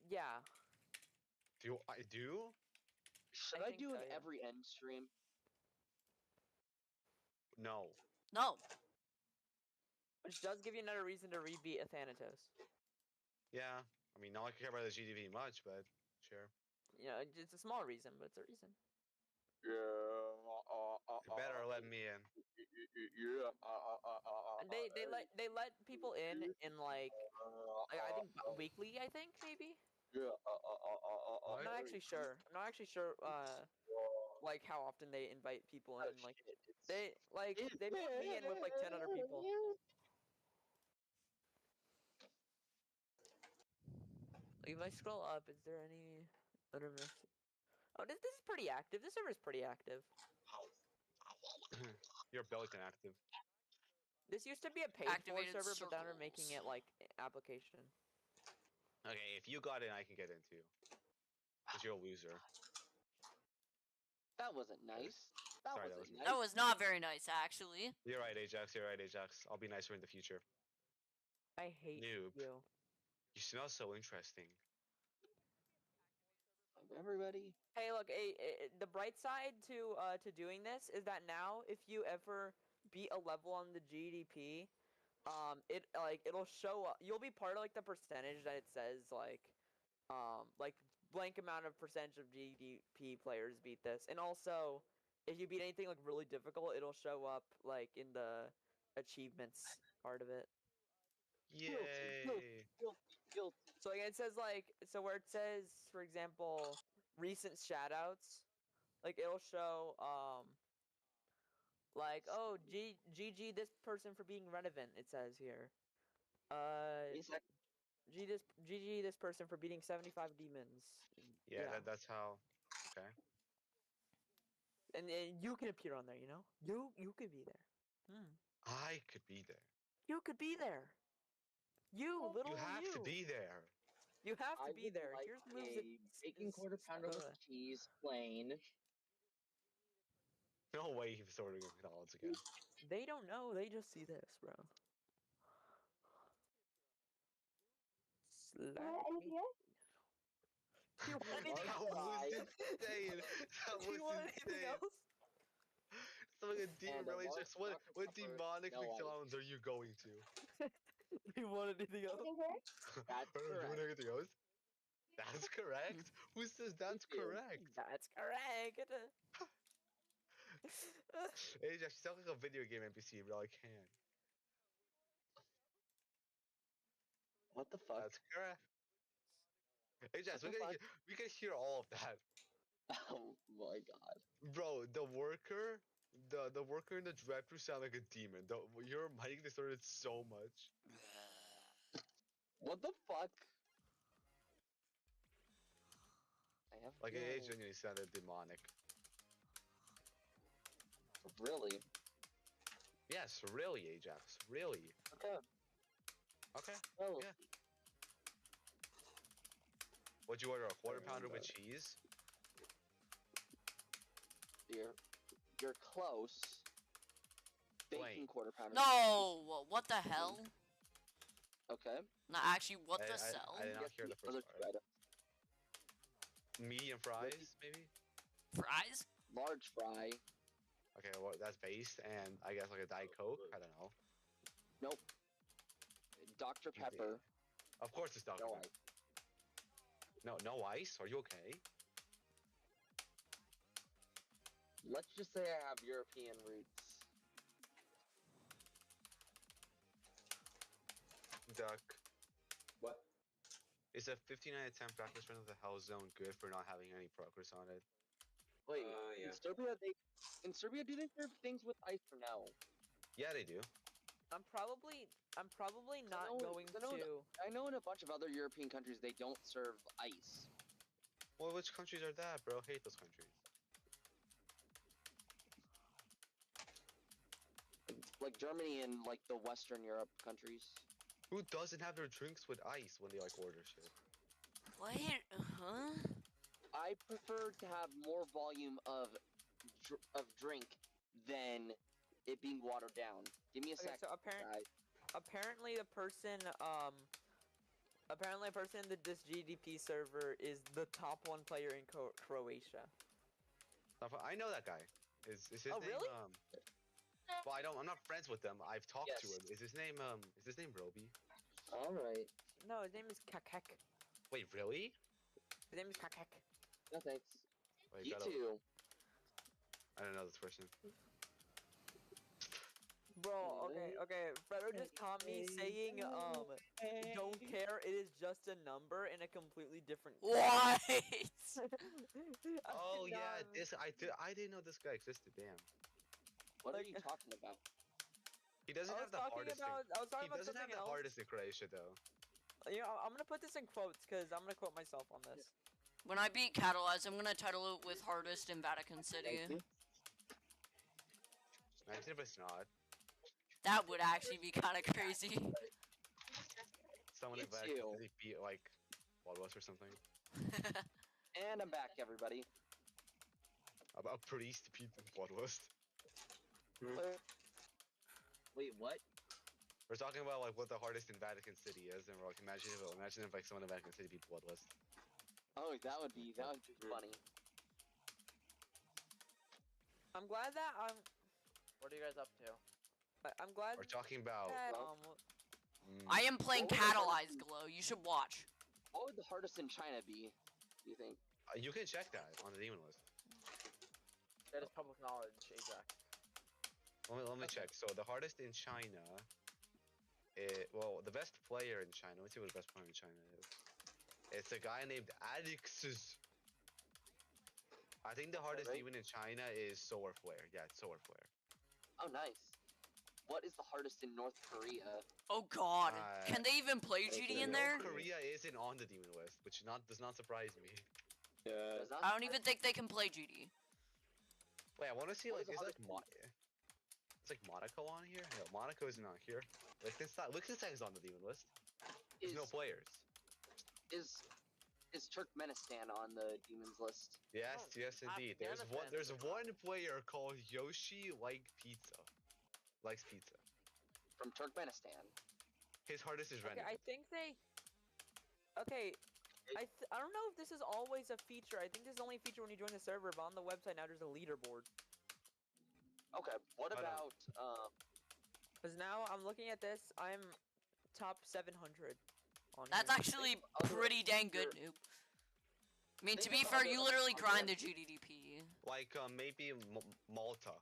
Yeah. Do I do? Should I I think do so, an yeah. every end stream? No. No. Which does give you another reason to rebeat a Thanatos. Yeah. I mean, not like I care about the GDV much, but sure. You know, it's a small reason, but it's a reason. Yeah. You better let me in. Yeah. And they let people in like I think weekly. I think maybe. Yeah. I'm not actually sure. I'm not actually sure. Like how often they invite people in. Like they put me in with like 10 other people. Like, if I scroll up, is there any other message? Oh, this is pretty active. This server is pretty active. Your Pelican active. This used to be a paid for Activated server, but now they're making circles. it like application. Okay, if you got in, I can get in too. Cause you're a loser. That wasn't nice. That Sorry, wasn't nice. That was not very nice, actually. You're right, Ajax. You're right, Ajax. I'll be nicer in the future. I hate Noob. you. You smell so interesting. Everybody. Hey, look, the bright side to doing this is that now if you ever beat a level on the GDP, it'll show up. You'll be part of like the percentage that it says like blank amount of percentage of GDP players beat this, and also if you beat anything like really difficult, it'll show up like in the achievements part of it. Yay! Guilty. So like it says like where it says for example recent shoutouts, like it'll show like oh GG this person for being relevant. It says here. GG this person for beating 75 demons. Yeah, that's how. Okay. And you can appear on there, you know? You could be there. I could be there. You could be there. You, little You have to be there. You have to be would there. like Here's moves a bacon quarter pounder with cheese, plain. No way he's ordering McDonald's again. They don't know. They just see this, bro. Anything else? Do you want anything That else? was insane. That Do you want was anything insane. else? So like a demon And a really large just what Dr. Pepper, demonic no ice. McDonald's are you going to? Do you want anything else? Anything correct? That's Are you doing correct. anything else? That's correct. Who says that's do. correct? That's correct. Hey, Josh, you sound like a video game NPC, but I can. What the fuck? That's correct. Hey, Jess, What the we can hear all of that. Oh my god. Bro, the worker in the drive-thru sound like a demon. Your mic distorted so much. What the fuck? I have Like it feeling- genuinely sounded demonic. Really? Yes, really, Ajax. Really. Okay. Okay. Well, Yeah. What'd you order? A quarter pounder with cheese? you're close. Bacon Plain. quarter pounder. No! What the hell? Okay. Not actually, what the I cell? did not hear the Other first two part. items. Medium fries, maybe? Fries? Large fry. Okay, well, that's based, and I guess like a Diet Coke? I don't know. Nope. Dr. Easy. Pepper. Of course it's Dr. No Pepper. ice. No ice? Are you okay? Let's just say I have European roots. Duck. What? Is a 59 out of 10 practice run of the Hell Zone good for not having any progress on it? Wait, Yeah. in Serbia do they serve things with ice or no? Yeah, they do. I'm probably not know- going I know- to. I know in a bunch of other European countries they don't serve ice. Well, which countries are that, bro? Hate those countries. Like Germany and like the Western Europe countries. Who doesn't have their drinks with ice when they like order shit? Wait, huh? I prefer to have more volume of drink than it being watered down. Give me a Okay, sec. so guys. apparently the person apparently a person in this GDP server is the top one player in Croatia. I know that guy. Is his Oh, name? really? Well, I'm not friends with them. I've talked to Yes. him. Is his name Roby? All right. No, his name is Kakek. Wait, really? His name is Kakek. No thanks. Wait, You too. I don't know this person. Bro, okay. Fredo just caught me saying, don't care, it is just a number in a completely different. What? Oh yeah, I didn't know this guy existed. Damn. What are Like- you talking about? He doesn't I have was the talking hardest. about. I was He talking about doesn't have something the else. hardest in Croatia though. You know, I'm gonna put this in quotes because I'm gonna quote myself on this. When I beat Catalyze, I'm gonna title it with hardest in Vatican City. Thank you. Imagine if it's not. That would actually be kind of crazy. Someone Me in back too. they beat like Walrus or something. And I'm back, everybody. A priest beat Bloodlust. Wait, what? We're talking about like what the hardest in Vatican City is, and we're like, imagine if like someone in Vatican City beat Bloodlust. Oh, that would be funny. I'm glad that What are you guys up to? I'm glad We're talking about. that I am playing What was the Catalyze, hardest- Glow. You should watch. What would the hardest in China be? Do you think? You can check that on the demon list. That is public knowledge, Ajax. Let me check. So the hardest in China. Well, the best player in China. Let's see what the best player in China is. It's a guy named Adixus. I think the hardest Alright. demon in China is Solar Flare. Yeah, it's Solar Flare. Oh, nice. What is the hardest in North Korea? Oh God, Uh, can they even play GD in there? North Korea isn't on the demon list, which does not surprise me. Does not- I don't even think they can play GD. Wait, I want to see What like is the is it's like Monaco on here? No, Monaco is not here. Liechtenstein is on the demon list. There's no Is- players. Is Turkmenistan on the demons list? Yes, Oh, yes, indeed. There's Afghanistan there's is not. one player called Yoshi likes pizza. From Turkmenistan. His hardest is okay, Renegade. I think they. Okay, I don't know if this is always a feature. I think this is only a feature when you join the server, but on the website now there's a leaderboard. Okay, what I don't- about, Because now I'm looking at this, I'm top 700 on That's here. actually other- pretty dang good, noob. I mean, to Think be of fair, other- you literally other grind the countries. GDP. Like Maybe maybe Malta.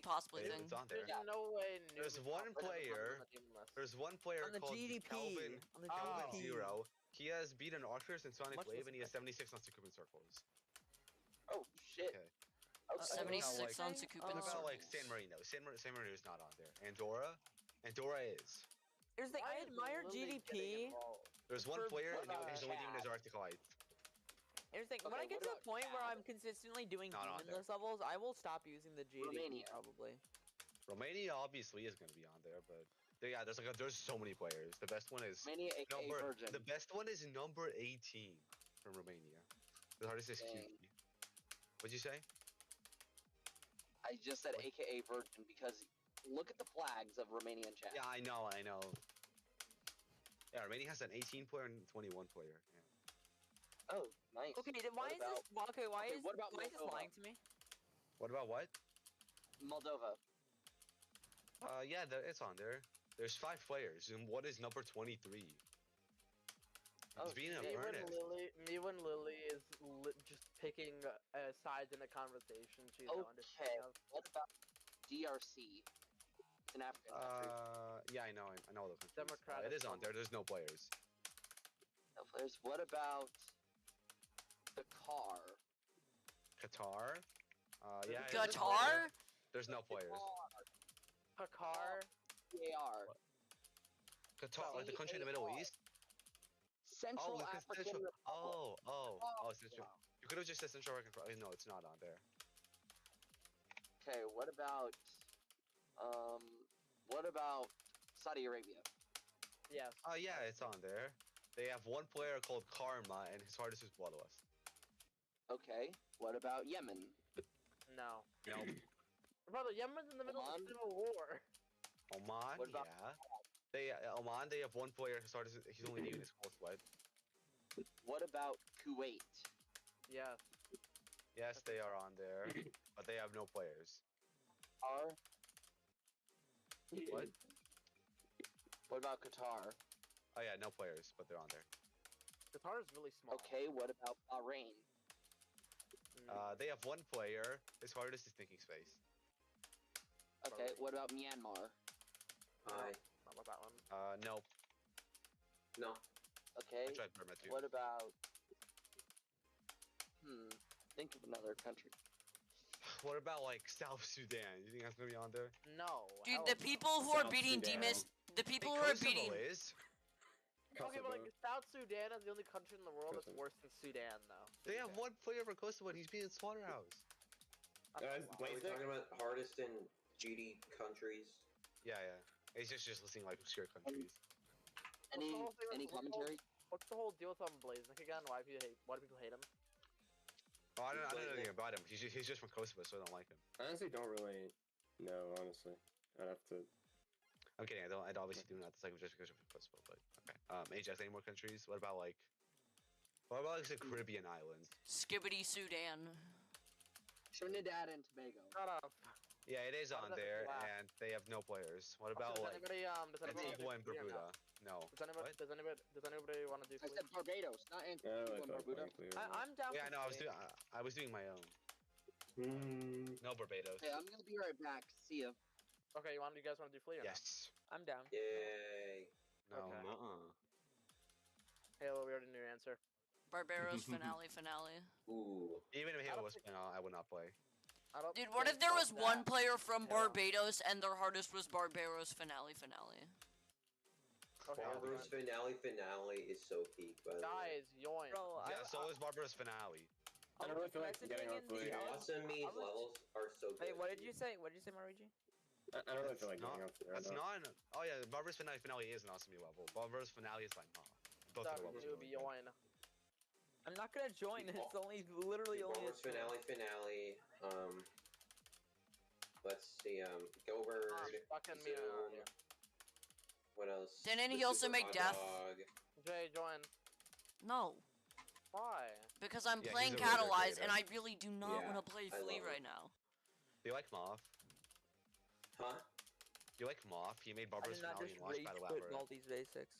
possibly It's thing. on there. There's no way. There's Noob is one top 100 player- on the demon list. There's one player On the called GDP. Calvin On the Oh. GDP. Zero. He has beaten Archers and Sonic Much Wave, less and he has effective. 76 on Succumbent Circles. oh, shit. Okay. Okay. 76 on like- Succumbent What about like Circles. San Marino? San Marino is not on there. Andorra is. Here's the thing, Why I is admire Lily getting GDP. involved? There's one For- player, what and about his only demon is Chad? Arcticite. Here's the thing, when Okay, I get what to the about point where Chad? I'm consistently doing Not on demon there. list levels, I will stop using the GDP Romania. probably. Romania obviously is going to be on there, but yeah, there's so many players. The best one is Romania, aka Virgin. the best one is number 18 from Romania. The hardest is Dang. Kiki. What'd you say? I just said What? aka Virgin because look at the flags of Romanian chat. Yeah, I know. Yeah, Romania has an 18 player and 21 player. Yeah. Oh, nice. Okay, then why What is about- this? Okay, why okay, is what about why is this Moldova? lying to me? What about what? Moldova. Yeah, it's on there. There's 5 players, and what is number 23? Oh, It's being shit. a Me when earnest. Lily is just picking sides in a conversation she's not Okay, understanding of. what about DRC? It's an African country. Yeah, I know the countries. Democratic It is on there. There's no players. No players. What about the car? Qatar. Yeah. Qatar? There's no players. Pakar. CAR. Qatar, like the country in the Middle East. Central look, it's African Central. Republic. Central. You could have just said Central African. No, it's not on there. Okay, what about Saudi Arabia? Yes. Yeah, it's on there. They have one player called Karma, and his hardest is Bloodlust. Okay, what about Yemen? No. No. Brother, Yemen's in the middle of Oman? a civil war. Oman, What about- yeah. They Oman, they have one player who started. He's only leaving his cold sweat. What about Kuwait? Yes. Yes, they are on there, but they have no players. Qatar? What? What about Qatar? Oh yeah, no players, but they're on there. Qatar is really small. Okay, what about Bahrain? They have one player. His hardest is thinking space. Okay, what about Myanmar? Hi. Not about that one. No. No. Okay, I tried Burma too. what about... think of another country. What about like South Sudan? You think that's gonna be on there? No. Dude, hell the no. people who are South beating Sudan. the people Hey, who are Kosovo beating. is. Okay, but like Kosovo. South Sudan is the only country in the world that's Kosovo. worse than Sudan, though. They have one player for Kosovo, and he's being Slaughterhouse. Guys, Wow. Are we Blaze talking about hardest in GD countries? Yeah, yeah. It's just listing like obscure countries. Any whole thing with- any what's the whole- commentary? What's the whole deal with Blaznik again? Why do people hate him? Oh, I don't know anything about him. He's just from Kosovo, so I don't like him. I honestly don't really know, honestly. I'd have to... I'm kidding. I'd obviously do not like him just because of Kosovo, but okay. Ajax, any more countries? What about like the Caribbean islands? Skibbity Sudan. Trinidad and Tobago. Shut up. Yeah, it is How on does that there, laugh? and they have no players. What about does like anybody Antigua and do Flee or Barbuda? not? No. Does anybody want to do I Flee? said Barbados, not Yeah, I Antigua really and thought Barbuda. playing Flee I'm down. Yeah, for no, Flee. I was doing my own. No Barbados. Okay, I'm gonna be right back. See ya. Okay, you guys want to do Flee or not? Yes. I'm down. Yay. No. Okay. Nuh-uh. Halo, we already knew your answer. Barbaros finale. Ooh. Even if I Halo don't was playing, I would not play. I don't Dude, what if think there that- was one player from Yeah. Barbados and their hardest was Barbaros finale? Okay, Barbaros finale is so peak, by the way. guys, yoin. Bro, Yeah, so is Barbaros finale. I don't really feel like getting on Flee. Dude, Awesome's I was- levels are so good. Wait, what did you say? What did you say, Marigi? I don't really feel like Not- getting on Flee right That's now. not. Oh yeah, Barbaros finale is an awesome level. Barbaros finale is like both of the levels. are Noob, really good. yoin. I'm not gonna join. It's only literally only. Barbaros finale. Let's see. Gobird. Fucking me out. Zoom. What else? Didn't The he also Super make Hot Death? Dog. Jay, join. No, Why? because I'm Yeah, playing he's a really good Catalyze and creator. I really do not Yeah, want to play I Flee love right it. now. Do you like Moth? Huh? Do you like Moth? He made I Barbaros did not finale just and launched rage Battle quit Labyrinth. all these basics.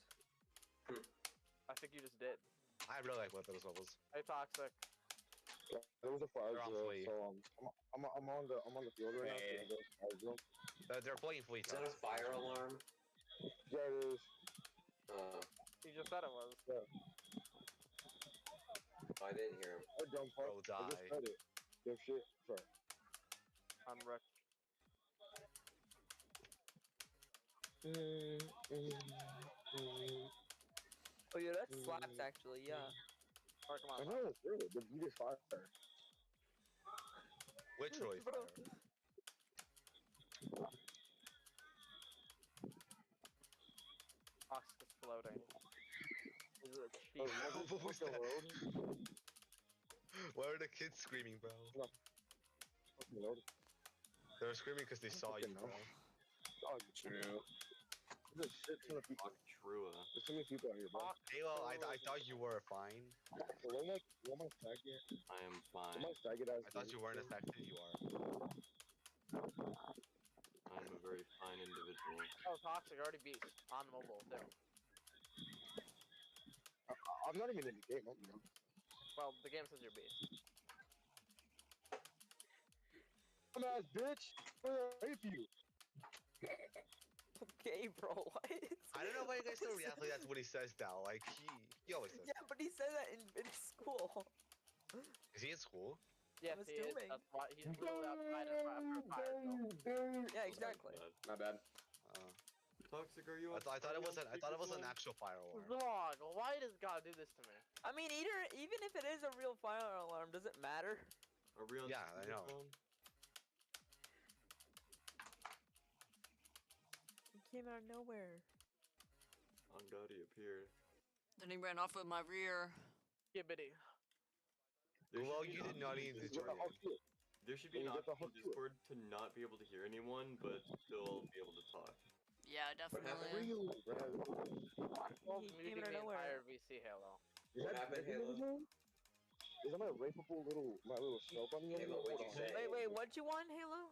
I think you just did. I really like both those levels. Hey, Toxic. There was a fire They're on drill, Flee. so I'm on the field right now. Hey. So there's a fire drill. They're playing Fleet. Is that a fire alarm? Yeah, it is. You just said it was. I didn't hear him. I jump Bro, up. I just die. said it. Give shit. Sorry. I'm Rick. Oh yeah, that slaps actually. Yeah. Alright, come I on. know it's good. The beat is fire. Literally Bro. fire. Toxic is floating. This is a cheat. Oh, What was the that? road? Why are the kids screaming, bro? Fucking road. They were screaming because they saw you, bro. Oh, True. there's a shit ton of people. True. There's so many people out here, bro. Halo, I thought you were fine. So what my faggot? I am What fine. my faggot ass? I thought you weren't affected. You are. I'm a very fine individual. Oh, Toxic already beat on mobile too. I'm not even in the game. Well, the game says you're beat. Dumbass bitch. Where are you? Okay, bro. What? I don't know why you guys still react like that's what he says now. Like he always says. Yeah, but he said that in school. Is he in school? Yes, I'm he is. assuming. That's why he's literally outside after a fire drill. Yeah, exactly. My bad. Toxic, are you? I thought it was an actual fire alarm. Vlog, why does God do this to me? I mean, even if it is a real fire alarm, does it matter? Are we on Yeah, I know. It came out of nowhere. On God, he appeared. Then he ran off with my rear. Gibbity. Well, you did not even Yeah, join oh, in. shit. There should be You an get the option in hook to it. Discord to not be able to hear anyone, but still be able to talk. Yeah, What happened? definitely. Real, bro. Well, He muting came out of the nowhere. entire VC Halo. Is What that happened, Disney Halo? again? Is that my rapable my little snow bunny? over Halo, there? what'd you Hold on. say? Wait, what you want, Halo?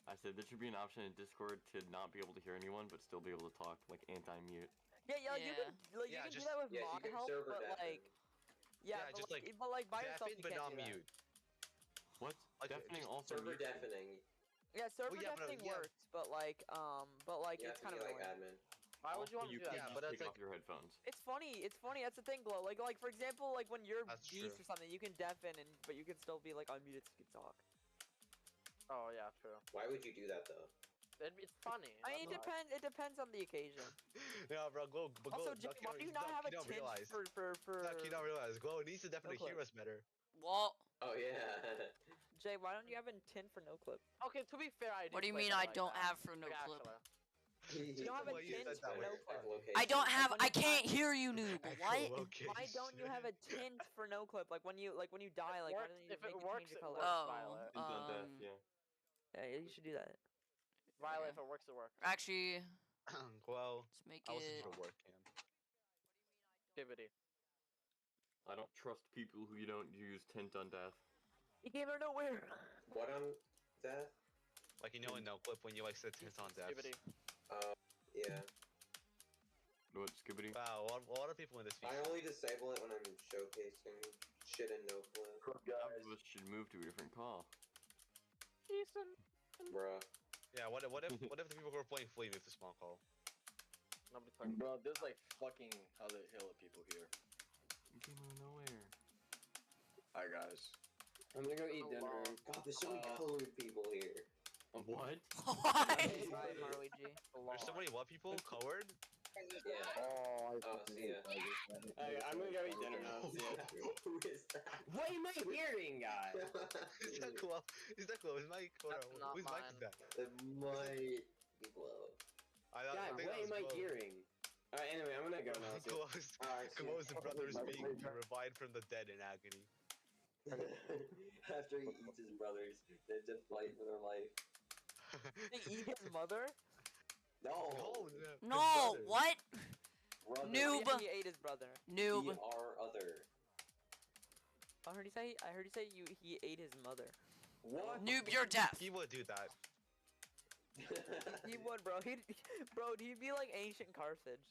I said there should be an option in Discord to not be able to hear anyone, but still be able to talk, like anti-mute. Yeah, like, you Yeah. can like Yeah, you can just- do that with Yeah, you mod can help, server but deafen. like yeah, Yeah, just, like, but like by yourself Deafen, you but can't not do that. mute. What? Like, Deafening just also Server mutes? deafening. Yeah, server yeah, but, deafening yeah. works, but like You have it's to kind be of like annoying. admin. Why would you want Also, to do that? Yeah, can't but just that's take like- off your headphones. It's funny. That's the thing, Glow. Like for example, like when you're That's beast true. or something, you can deafen but you can still be like unmuted so you can talk. Oh yeah, true. Why would you do that though? It's funny. I mean, that's why. it depends on the occasion. Yeah, bro, Glow. But Also, Glow, Jay, why do you not have a don't tint realize. for You don't realize. Glow needs to definitely clip. hear us better. Well, Oh yeah. Jay? Why don't you have a tint for no clip? Okay, to be fair, I do. what do you play mean something I like don't that. have for no Like, clip? actually. You don't have a Well, you tint said that for way. no clip. I don't have. When I you can't hear you, noob. What? Why don't you have a tint for no clip? Like when you die, like why don't you If it make works, change it your color? works. Oh, Violet. It's on death, um, yeah. Yeah, you should do that. Violet, yeah. if it works, it works. Actually, Well, let's make I was it. supposed to work, Cam. Activity. I don't trust people who don't use tint on death. He came out of nowhere. What on death? Like, you know in no clip when you like set hints on death. Activity. Yeah. What, Skibbity? Wow, a lot of people in this I feature. only disable it when I'm showcasing shit in no clip. Some of us should move to a different call. Jason. Bruh. Yeah, what if the people who are playing Flea move to small call? Nobody talking. Bro, there's like fucking other Halo people here. You came out of nowhere. Hi guys. I'm gonna go eat dinner. God, there's so many colored people here. What? What? Bye, Marley G. There's so many what people? Colored? Yeah. Oh, I Oh, fucking see hate ya. Tigers, man. Hey, I'm gonna go eat dinner now. See ya. Who is that? What am I hearing, guys? Is that Glow? Is that Glow? Is Mike? That's not Whose mic mine. is that? It might be Glow. I God, think what that was am I Glow. hearing? Alright, anyway, I'm gonna go now. See ya. Alright, see ya. Glow's brothers being revived from the dead in agony. After he eats his brothers, they just fight for their life. Did he eat his mother? No. No, what? Brother. Noob. Yeah, he ate his brother. Noob. Our other. I heard he say he ate his mother. What? Noob, you're deaf. He would do that. He would, bro. He'd be like ancient Carthage.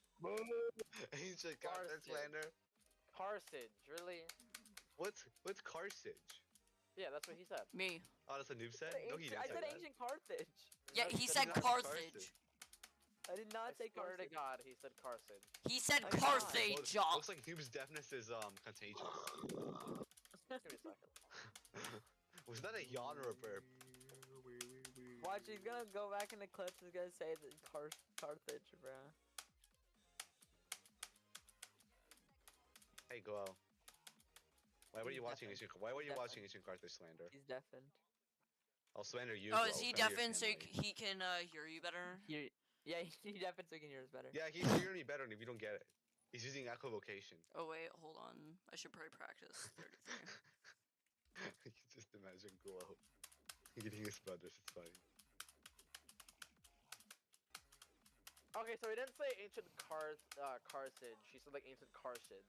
He's like, God, that's Carthage. slander. Carthage, really? What's Carthage? Yeah, that's what he said. Me. Oh, that's a noob said? No, he didn't I say said that. ancient Carthage. Yeah, No, he said said not Carthage. I did I not say swear to Carthage. God, he said Carthage. He said I got it. Carthage. Looks like noob's deafness is contagious. Give me a second. Was that a yawn or a burp? Watch, he's gonna go back in the clips and he's gonna say that Carthage, bro. Hey, Glow. Why were He's you watching deafened. Ancient? Why were you He's watching Ancient Carthage slander? He's deafened. I'll slander you. Oh, Glow, is he slander your deafened so family. he can hear you better? Yeah, he deafened so he can hear us better. Yeah, he's hearing me better, and if you don't get it, he's using echolocation. Oh wait, hold on. I should probably practice 33. You can just imagine Glow eating his brothers. It's funny. Okay, so he didn't say ancient Carthage. He said like ancient Carthage.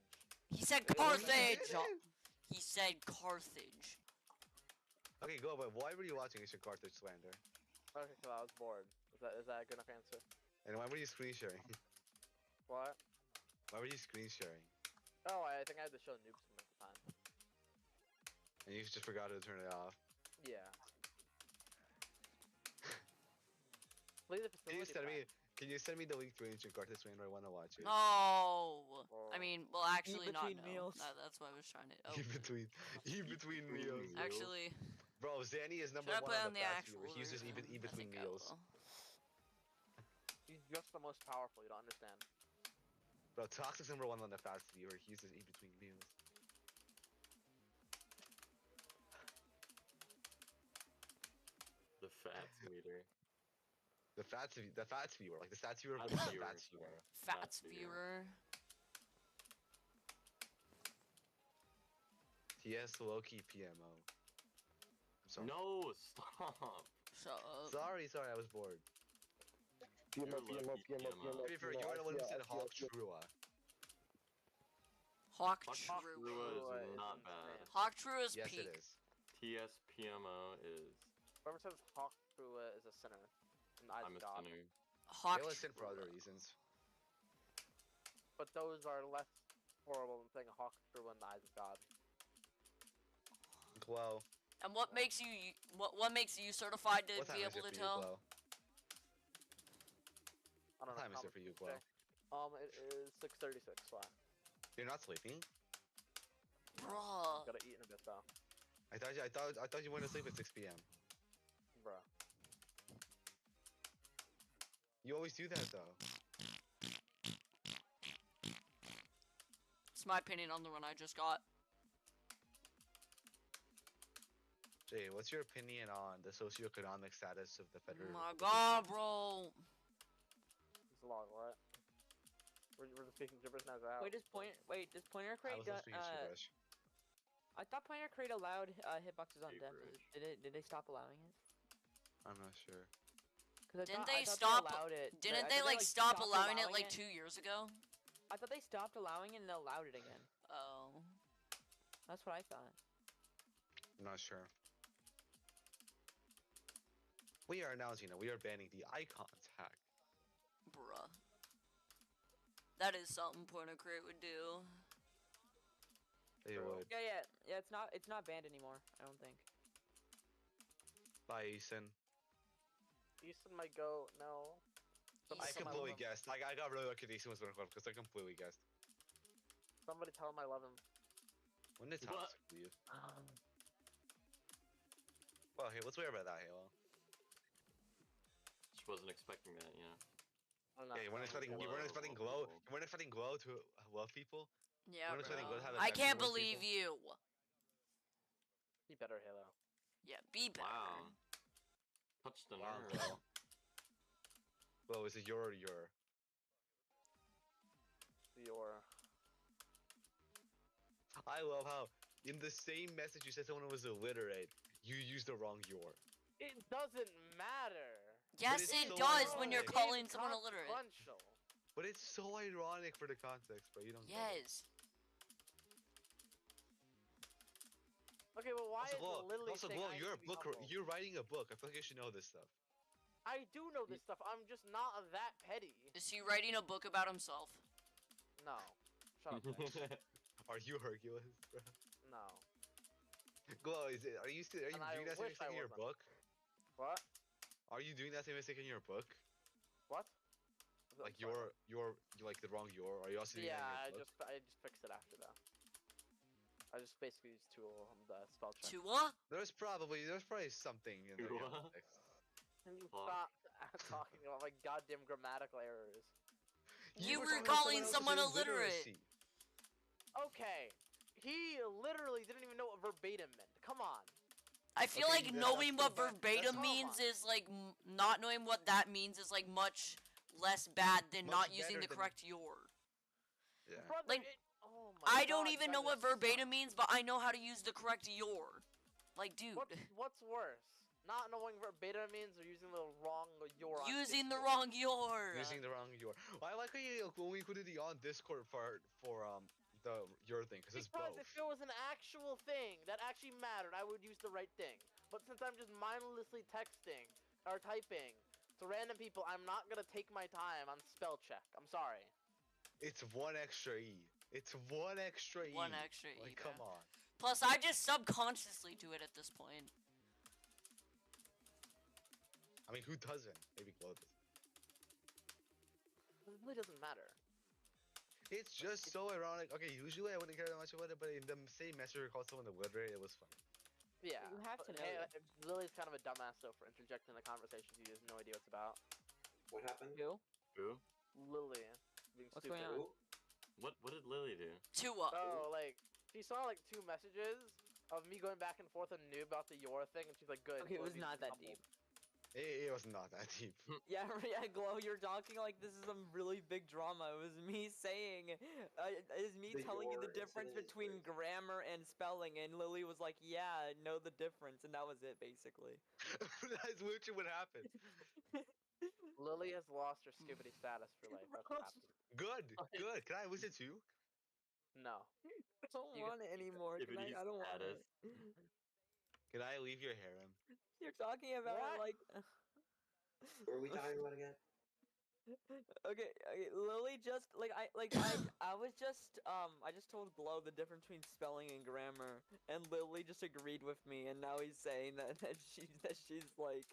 He said Wait, Carthage. He said Carthage. Okay, Glow, but why were you watching Ancient Carthage slander? Okay, so I was bored. Is that a good enough answer? And why were you screen sharing? What? Why were you screen sharing? Oh, I think I had to show noobs from at the time. And you just forgot to turn it off. Yeah. Leave the Can you facility send me? back. Can you send me the link to Ancient Carthage slander? I want to watch it. No. I mean, well, actually, not between no. meals. That's what I was trying to. Oh, Eat between meals. actually, Bro, Zanny is number should I one play on on the the fast actual viewers. He uses version? eat I between think I meals. will. He's just the most powerful. You don't understand. Bro, Toxic's number one on the fast viewer. He uses eat between meals. The fats meter. The fats viewer, like the stats viewer, but Fats the viewer, fats viewer. Fats Fats viewer. viewer. TS Loki PMO. I'm sorry. No, stop. Shut up. Sorry, I was bored. PMO, You're PMO, lucky, PMO, PMO. PMO. To be fair, you're the one who said Hawk Trua. Hawk Hawk True. Trua is is not insane. bad. Hawk True is Yes, peak. it is. TSPMO is. Whoever says Hawk Trua is a sinner in the eyes I'm of a God. sinner. Hawk They listen for True. other reasons. But those are less horrible than saying Hawk Trua in the eyes of God. Glow. And what makes you what makes you certified to What time be is able it to for you, tell? Glow? I don't What know. time is it for you, Glow? It is 6:36. Wow. You're not sleeping? Bruh. Gotta eat in a bit though. I thought you went to sleep at 6 p.m. Bruh. You always do that though. It's my opinion on the one I just got. Jay, what's your opinion on the socioeconomic status of the Oh federal? my god, bro. It's a lot, what? We're just speaking gibberish now. Out. Wait, does Pointer I Crate was not speaking gibberish. I thought Pointer Crate allowed hitboxes on death. Gibberish. Did they stop allowing it? I'm not sure. Didn't they stop- allowed it? Didn't I they thought like stop stopped allowing it like 2 years ago? I thought they stopped allowing it and allowed it again. Oh. That's what I thought. I'm not sure. We are announcing that we are banning the icons hack. Bruh. That is something Pointer Crate would do. They would. Yeah. It's not banned anymore. I don't think. Bye, Eason. Easton might go. No. I Eason. completely guessed. I got really lucky that Eason was going to go because I completely guessed. Somebody tell him I love him. When did What? Toxic leave? Well, hey, let's wait about that, Halo. Just wasn't expecting that, you know. I'm not. Yeah, you weren't expecting Glow. Glow to love people? Yeah, What if something good bro. happens I after can't most believe people? you. Be better, Halo. Yeah, be better. Wow. Touched the Wow, nerve. Glow. Glow, is it your? Your. I love how in the same message you said someone was illiterate, you used the wrong your. It doesn't matter. Yes, it's it so does when you're ironic. calling someone illiterate. Consequential. But it's so ironic for the context, bro. You don't get it. Yes. Okay, but why Also, is it literally also, saying Glow, I you're need to be humble? you're writing a book. I feel like you should know this stuff. I do know this stuff. I'm just not that petty. Is he writing a book about himself? No. Shut up. Nick. Are you Hercules, bro? No. Glow, are you And I doing that same wish I mistake in your wasn't. book? What? Are you doing that same mistake in your book? What? Like I'm sorry. you like the wrong your? Are you also doing Yeah, that in your book? I just fixed it after that. I just basically used the spell check. Tua? There's probably something in the What? context. Can you Fuck. stop talking about my goddamn grammatical errors? You were were talking about calling someone else's illiterate. illiteracy. Okay. He literally didn't even know what verbatim meant. Come on. I feel Okay, like that's knowing still what bad. verbatim That's- means is like not knowing what that means is like much less bad than Much not using better the than- correct your. Yeah. Brother, Like, oh my I don't God, even you know guys what are verbatim suck. means, but I know how to use the correct your. Like, dude, What's worse? Not knowing verbatim means or using the wrong your on using the Discord? wrong your. Using the wrong your. I like how you only included the on Discord part for the your thing because it's Because both. if it was an actual thing that actually mattered, I would use the right thing. But since I'm just mindlessly texting or typing to random people, I'm not gonna take my time on spell check. I'm sorry. It's one extra e. It's one extra e. One extra E, Like, bro. come on. Plus, I just subconsciously do it at this point. I mean, who doesn't? Maybe Glow does. It really doesn't matter. It's just so ironic. Okay, usually I wouldn't care that much about it, but in the same message we called someone illiterate, it was funny. Yeah. You have to but know hey, that. Lily's kind of a dumbass though for interjecting the conversation. She has no idea what it's about. What happened? Who? Who? Lily being What's stupid. going on? What did Lily do? Tua. Oh, like she saw like 2 messages of me going back and forth and knew about the your thing, and she's like, "Good." Okay, it was Lily's not that humble. deep. It was not that deep. Yeah, Glow, you're talking like this is some really big drama. It was me saying, it was me The telling you your the difference incident is between crazy. grammar and spelling, and Lily was like, yeah, know the difference, and that was it, basically. That's literally what happened. Lily has lost her skibbity status for life. That's Bro. happened. Good, good. Can I lose it too? No. I don't You want it anymore. Can Activity I don't want status. it. Can I leave your harem? You're talking about it What? like. What are we talking about again? Okay, Lily just I was just I just told Glow the difference between spelling and grammar, and Lily just agreed with me, and now he's saying that she's like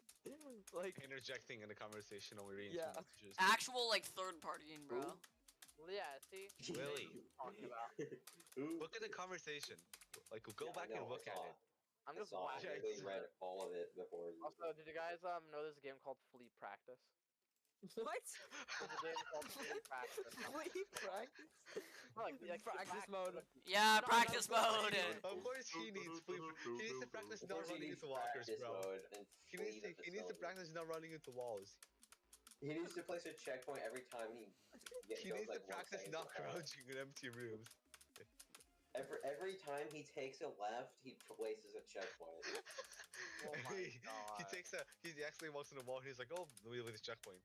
Interjecting in the conversation when we're reading Yeah. some messages. Actual like third partying, bro. Well, yeah, see? Lily. Talking about. Who? Look at the conversation. Like, go Yeah, I back and know, look I at saw it. I'm I just saw it. I watching. literally read all of it before you. Also, did you guys know there's a game called Fleet Practice? what? There's a game called Fleet Practice. Fleet practice? Like Practice mode. Yeah, No, practice no, no, mode. Of course he needs to practice Of not course he running needs into lockers, practice bro. mode and He flee the needs to facility. practice not running into walls. He needs to place a checkpoint every time he He goes needs to like 1 practice second not too far. crouching in empty rooms. Every time he takes a left, he places a checkpoint. Oh my he God. he actually walks in the wall and he's like, oh, let me leave this checkpoint.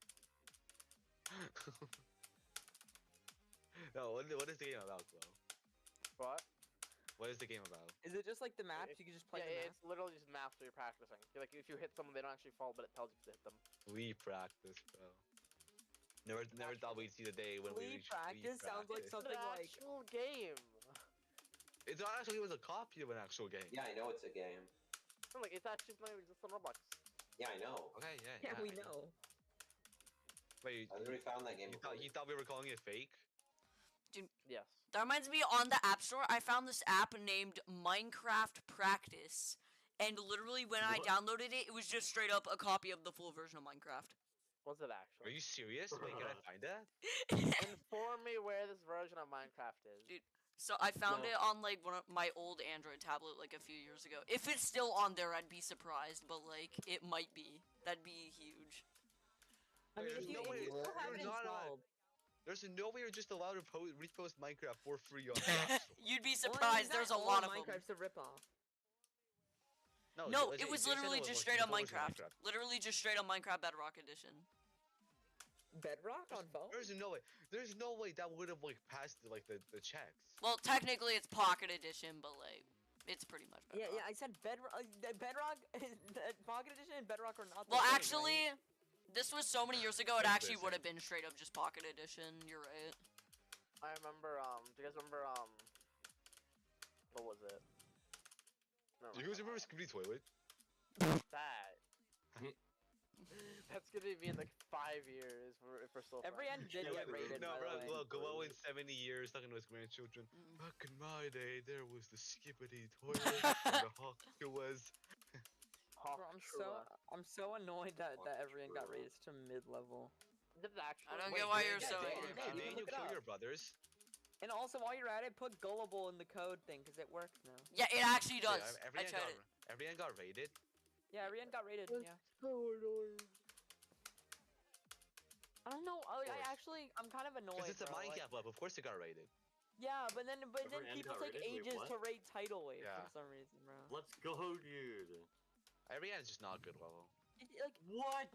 No, what is the game about, Glow? What? What is the game about? Is it just like the maps? You can just play Yeah, the maps? it's literally just maps that you're practicing. Like if you hit someone, they don't actually fall, but it tells you to hit them. Flea practice, bro. Never thought we'd see the day when we Flea reach practice sounds like It's something an like actual game. It's not actually, it was a copy of an actual game. Yeah, I know it's a game. No, like it's actually not even just on Roblox. Yeah, I know. Okay, yeah, we know. Wait, I literally found that game. you thought we were calling it fake? Yes. That reminds me, on the App Store, I found this app named Minecraft Practice. And literally, when I What? downloaded it, it was just straight up a copy of the full version of Minecraft. Was it Are actually? you serious? Wait, can I find that? Inform me where this version of Minecraft is. Dude. So I found No. it on like one of my old Android tablet like a few years ago. If it's still on there, I'd be surprised, but like it might be. That'd be huge. I mean, There's if you, no if way- you still have it there's not a- installed. There's no way you're just allowed to repost Minecraft for free on the App Store. You'd be Well, surprised. not There's a all lot of them. Minecraft's a ripoff. No, they- it was they said literally it just was straight up proposed in Minecraft. Literally just straight up Minecraft Bedrock Edition. Bedrock on phone? There's no way. There's no way that would have like passed like the checks. Well, technically it's Pocket Edition, but like it's pretty much Yeah, Bedrock. yeah. I said Bedrock. Bedrock, Pocket Edition, and Bedrock are not. The Well, same, actually, right? this was so many years ago. It That's actually the would have been straight up just Pocket Edition. You're right. I remember. Do you guys remember? What was it? Never Do you mind. guys remember Scooby Toilet? That. That's gonna be in like 5 years if we're still. Every friends. end did Yeah, get rated. No, by the bro, way. Glow in 70 years talking to his grandchildren. Mm. Back in my day, there was the skippity toilet and the hawk was. Hawk Bro, Trua. I'm so annoyed that every end got rated to mid-level. Did it actually? I don't Wait, get why Dan- you're so Dan- angry Dan- about Dan, it. you Look it kill up. your brothers. And also, while you're at it, put gullible in the code thing because it works now. Yeah, it actually does. Yeah, I tried it. Every end got rated. Yeah, every end got rated. That's Yeah. so annoying. I don't know. I course. I'm kind of annoyed. Because it's a bro, like- Minecraft level. Of course it got rated. Yeah, but then Every end people got take rated? Wait, ages what? to rate tidal wave Yeah. for some reason, bro. Let's go, dude. Every end is just not a good level. Like, What?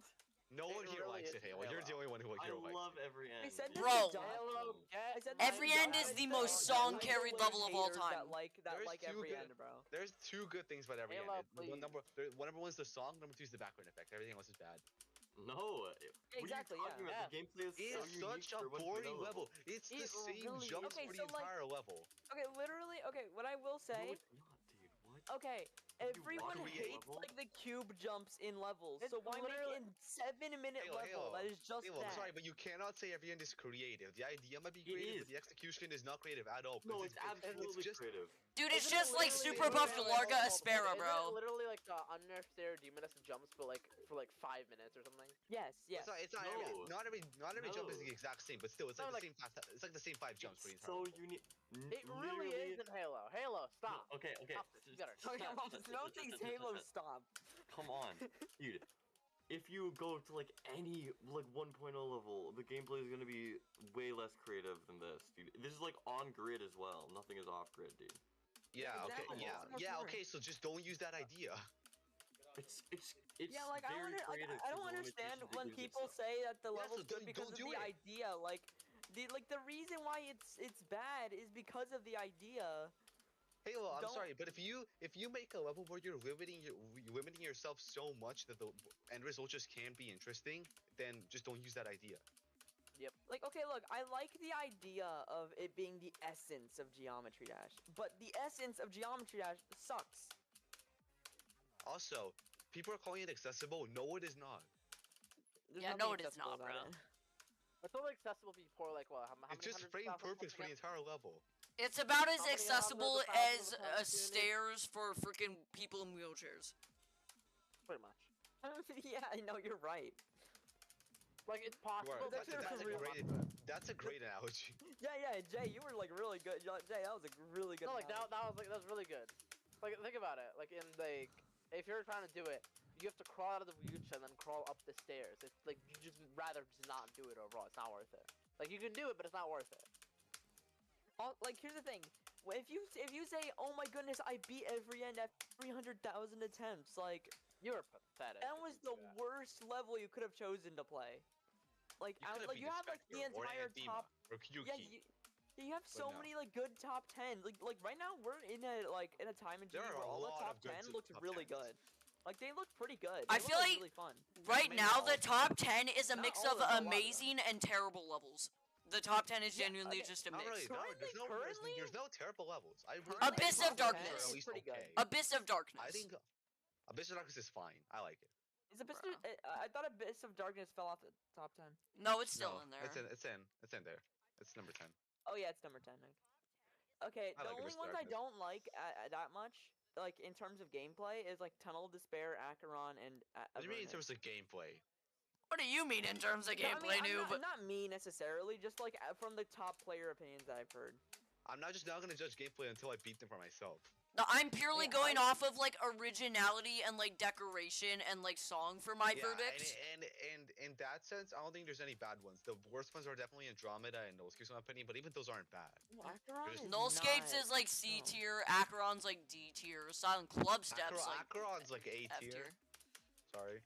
No It one here really likes is it, Halo. You're the Halo. only one who I likes it. love every end. I said this Bro. is dumb. Halo, I said Every this end is the dumb. most There's song no carried way level of all haters time. That like There's two every good- end, bro. There's two good things about every Halo, end. please. Number one's the song. Number two is the background effect. Everything else is bad. No. Exactly, What are you talking yeah. about? The gameplay is so It's unique such a for one boring vanilla. level. It's the It same really jumps is. for the Okay, so, like- entire level. Okay, literally. Okay, what I will No, say. it's not, dude. What? Okay, Did you everyone walk away hates level? like the cube jumps in levels. It's So why make literally- it in 7-minute Halo, level? Halo, That is just Halo, that. I'm sorry, but you cannot say every end is creative. The idea might be It creative, is. but the execution is not creative at all. No, because it's absolutely just creative. Dude, it's Isn't it just like literally- Super Buff wait, Larga hold on, Aspera, isn't it bro. literally like unnerfed there Demoness jumps, but like for like 5 minutes or something. Yes, yes. It's not No. not every jump is No. the exact same, but still, it's No, like, like- the same. It's like the same 5 jumps for the It's entire. so unique. It really is in Halo. Halo, stop. Okay, okay. Stop this, you gotta Okay, stop. well, no things Halo stop. Come on, dude. If you go to like any like 1.0 level, the gameplay is gonna be way less creative than this, dude. This is like on grid as well. Nothing is off grid, dude. Yeah. Okay. exactly. Yeah. That's what I'm Yeah. saying. Okay. So just don't use that idea. It's Yeah, like I don't, very creative I to don't the understand limitations it when gives people itself. say that the Yeah, level's so good because don't of do the it. idea. Like the reason why it's bad is because of the idea. Hey, well, I'm Don't- sorry, but if you make a level where you're limiting yourself so much that the end result just can't be interesting, then just don't use that idea. Like, okay, look, I like the idea of it being the essence of Geometry Dash, but the essence of Geometry Dash sucks. Also, people are calling it accessible. No, it is not. There's Yeah, nothing no, it is accessible not, about bro. it. It's totally accessible for like what? How It's many just hundreds of frame thousands of perfect for the again? entire level. It's about as How many accessible hundreds of thousands as of times stairs for freaking people in wheelchairs. Pretty much. Yeah, I know, you're right. Like it's You possible. are- That's but actually it's really not. That's a great analogy. Yeah, Jay, you were like really good. Jay, that was a really good. No, like analogy. that was really good. Like think about it. Like in like if you're trying to do it, you have to crawl out of the wheelchair and then crawl up the stairs. It's like you just rather just not do it overall. It's not worth it. Like you can do it, but it's not worth it. Like here's the thing. If you say, oh my goodness, I beat every end at 300,000 attempts, like You're pathetic. that if was you the do that. worst level you could have chosen to play. Like you have like the entire top. or Kyuki. Yeah, you have so no. many like good top 10. Like right now we're in a time in There GD are where a all the lot top of good 10 looks top really 10s. good. Like they look pretty good. I They feel look like- really fun. Right Maybe now, not the all. top 10 is a Not mix all of of them, a lot of them. amazing and terrible levels. The top 10 is Yeah, genuinely okay. just a Not mix. really. Currently- There's no terrible levels. I really Currently, Abyss think of the top 10 Darkness are at is least pretty good. okay. Abyss of Darkness. I think Abyss of Darkness is fine. I like it. Is Abyss? Bruh. I thought Abyss of Darkness fell off the top 10. No, it's still No, in there. It's in there. It's number 10. Oh yeah, it's number 10. Okay, I the like only Abyss of ones I Darkness. don't like that much, like in terms of gameplay, is like Tunnel of Despair, Acheron, and. What do you mean in Avernus. terms of gameplay? What do you mean in terms of No, gameplay, I mean, noob? not me necessarily, just like from the top player opinions that I've heard. I'm not gonna judge gameplay until I beat them for myself. No, I'm purely Yeah, going off of like originality and like decoration and like song for my verdict. And in that sense, I don't think there's any bad ones. The worst ones are definitely Andromeda and Nullscape, in my opinion, but even those aren't bad. Acheron There's- is Nullscapes not- is like C no. tier, Acheron's like D tier, Silent Club Steps like Acheron's like A F tier. tier. Sorry.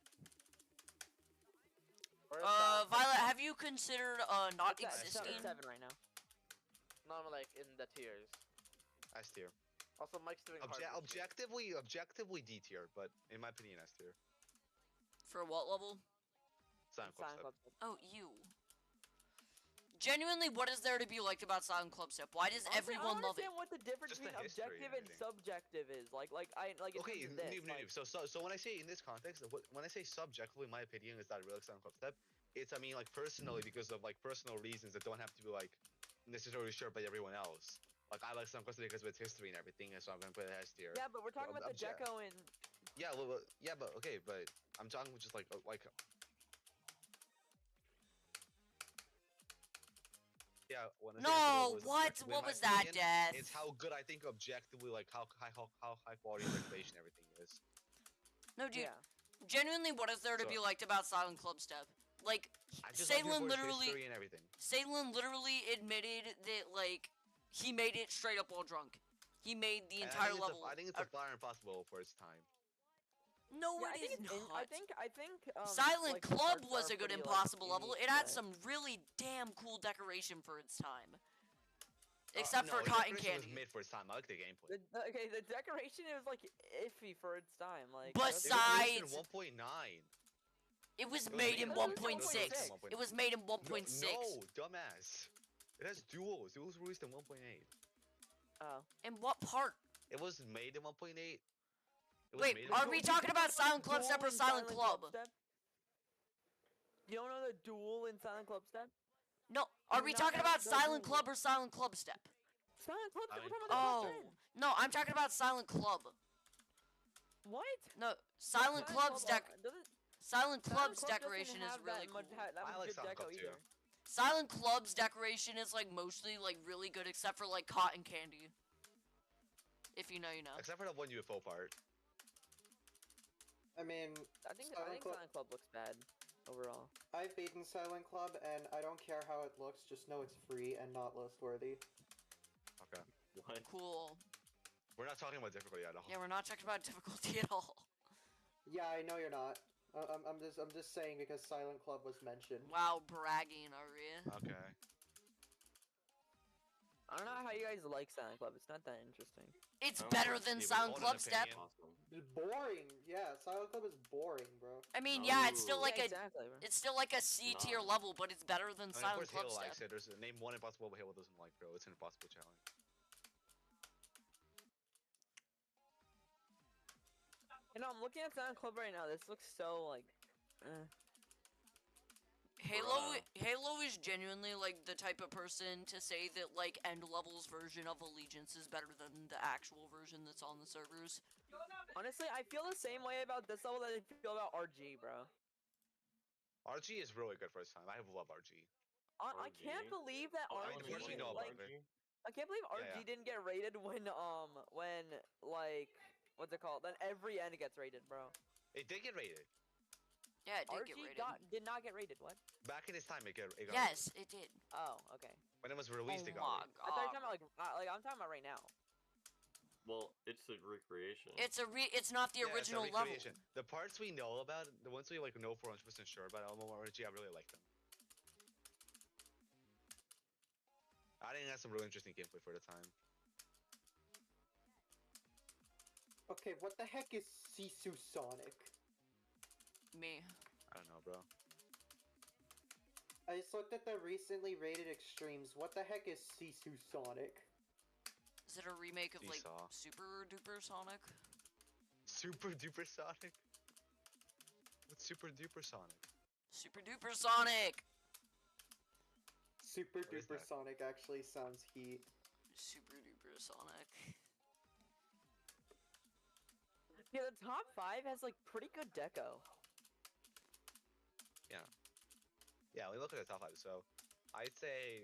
Where's Violet, have you considered not It's at existing? 7 right now. No, I'm like in the tiers. S tier. Also, Mike's doing hard. this year. Objectively D tier, but in my opinion, S tier. For what level? Silent Club Silent Step. Club Step. Oh, you. Genuinely, what is there to be liked about Silent Club Step? Why does Honestly, everyone I love it? understand what the difference Just the between history objective and and everything. subjective is. Like in Okay, terms of this, noob. So when I say in this context, when I say subjectively, my opinion is that I really like Silent Club Step. It's I mean like personally because of like personal reasons that don't have to be like necessarily shared by everyone else. Like I like Silent Club Step because of its history and everything, and so I'm gonna put it S tier. Yeah, but we're talking about the object- Gecko and Yeah, but okay, but I'm talking just like yeah. When I say No, it what? objectively, in What my was that, opinion, Death? It's how good I think objectively, like how high quality regulation everything is. No, dude. yeah. Genuinely, what is there to So- be liked about Silent Club Step? Like, I just like it for Salen its literally, history and everything. Salen literally admitted that like he made it straight up while drunk. He made the And entire level. I think it's a fire impossible for its time. No, Yeah, it is not. I think Silent like, the Club parts was are a good pretty, like, impossible level. unique, It had but- some really damn cool decoration for its time. Except No, for the cotton decoration candy. was made for its time. I like the gameplay. Okay, the decoration is like iffy for its time. Like But that's- It was released in Besides- 1.9. It was It was made made in in 1.6. 1.6. It was made in 1.6. No, dumbass. It has duals. It was released in 1.8. Oh. In what part? It was made in 1.8. It was Wait, made in are 1.8. we talking about Silent Club Step or Duel in Silent Club? Step? You don't know the duel in Silent Club Step? No, are Do we not talking have about the Silent duel. Club or Silent Club Step? Silent Club Step. We're Silent talking Oh, about the top 10. no, I'm talking about Silent Club. What? No, Silent Club's Club, doesn't- Silent Silent Club's Club doesn't decoration is have really that much, cool. that I much like good Silent deco Club too. either. Silent Club's decoration is like mostly like really good except for like cotton candy. If you know, you know. Except for the one UFO part. I mean, I think Silent Club- Silent Club looks bad overall. I've beaten Silent Club, and I don't care how it looks. Just know it's free and not list worthy. Okay. What? Cool. We're not talking about difficulty at all. Yeah, we're not talking about difficulty at all. Yeah, I know you're not. I'm just saying because Silent Club was mentioned. Wow, bragging, Aria. Okay. I don't know how you guys like Silent Club. It's not that interesting. It's I don't better know, than Steven, Sound hold Club an Step. opinion. Awesome. It's boring. Yeah, Silent Club is boring, bro. I mean, yeah, it's still No. like Yeah, a exactly, bro. it's still like a C tier Nah. level, but it's better than I mean, of Silent course, Club Halo Step. likes it. There's name one impossible Halo doesn't like, bro. It's an impossible challenge. You know, I'm looking at Silent Club right now. This looks so like. Halo is genuinely like the type of person to say that like end levels version of Allegiance is better than the actual version that's on the servers. Honestly, I feel the same way about this level that I feel about RG, bro. RG is really good for its time. I love RG. I can't RG? believe that Oh, I RG mean, you know like about it. I can't believe Yeah, RG yeah. didn't get rated when like what's it called? Then every end gets rated, bro. It did get rated. Yeah, it did RG get rated. did not get rated. What? Back in its time, it got Yes, it did. Oh, okay. rated. When it was released, Oh it got my rated. I thought you were god. talking about like I'm talking about right now. Well, it's a recreation. It's not the Yeah, it's a original level. recreation. The parts we know about, the ones we like know for 100% sure about RG, I really like them. I think that's some really interesting gameplay for the time. Okay, what the heck is Sisu Sonic? Me. I don't know, bro. I just looked at the recently rated extremes. What the heck is Sisu Sonic? Is it a remake of like Seesaw. Super Duper Sonic? Super Duper Sonic? What's Super Duper Sonic? Super Duper Sonic! Super What is Duper that? Sonic actually sounds heat. Super Duper Sonic. Yeah, the top 5 has like pretty good deco. Yeah, we look at the top 5, so I'd say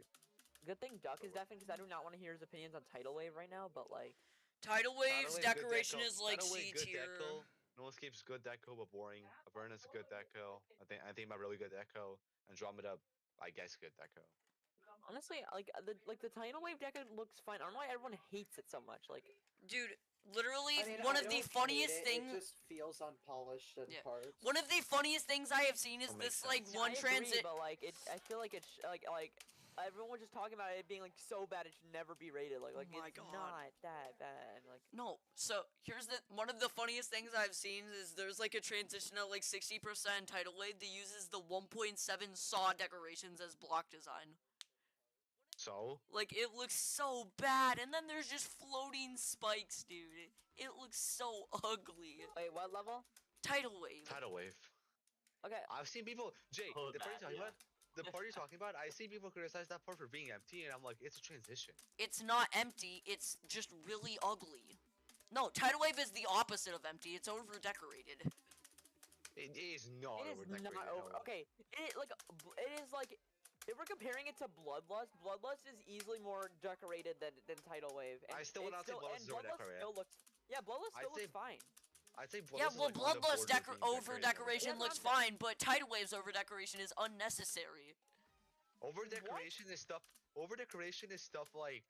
Good thing Duck is deafened because I do not want to hear his opinions on Tidal Wave right now. But like, Tidal Wave's Tidal Wave, good decoration deco. is like Tidal C Wave, good tier. deco. No Escape's good deco, but boring. Averna's a good deco. I think about really good deco. Andromeda, I guess, good deco. honestly, like the Tidal Wave deco looks fine. I don't know why everyone hates it so much. Like, Dude, literally I mean, one I of the don't funniest hate it, things. It just feels unpolished in Yeah. parts. One of the funniest things I have seen is That makes this like sense. one I agree, transit. but like I feel like it's like everyone was just talking about it being like so bad it should never be rated. Like my it's God. not that bad. Like, No, so here's the one of the funniest things I've seen is there's like a transition of like 60% Tidal Wave that uses the 1.7 saw decorations as block design. So, Like it looks so bad, and then there's just floating spikes, dude. It looks so ugly. wait, what level? Tidal Wave. Tidal Wave. Okay, I've seen people, Jake, Oh, the part that, you're talking yeah. about, the part you're talking about, I see people criticize that part for being empty, and I'm like, it's a transition. It's not empty, it's just really ugly. No, Tidal Wave is the opposite of empty. It's over decorated. It is not it is overdecorated. not over. however. Okay, it is like if we're comparing it to Bloodlust, Bloodlust is easily more decorated than Tidal Wave. And I still would not say Bloodlust is overdecorated. still looks. Yeah, Bloodlust I'd still looks say fine. I'd say Yeah, Bloodlust well, is like on the Bloodlust border of being over decoration That's what looks I'm saying. fine, but Tidal Wave's over decoration is unnecessary. Over decoration is stuff. Over decoration is stuff like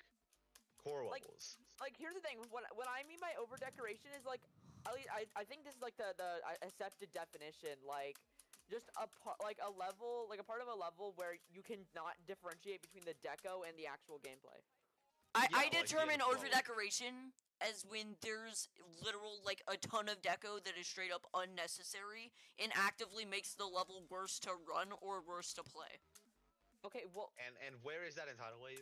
core Like- levels. Like here's the thing. What I mean by over decoration is like, at least I think this is like the accepted definition. Like, just like a level, like a part of a level where you cannot differentiate between the deco and the actual gameplay. I Yeah, like determine being over decoration as when there's literal like a ton of deco that is straight up unnecessary and actively makes the level worse to run or worse to play. Okay, well, And where is that in Tidal Wave?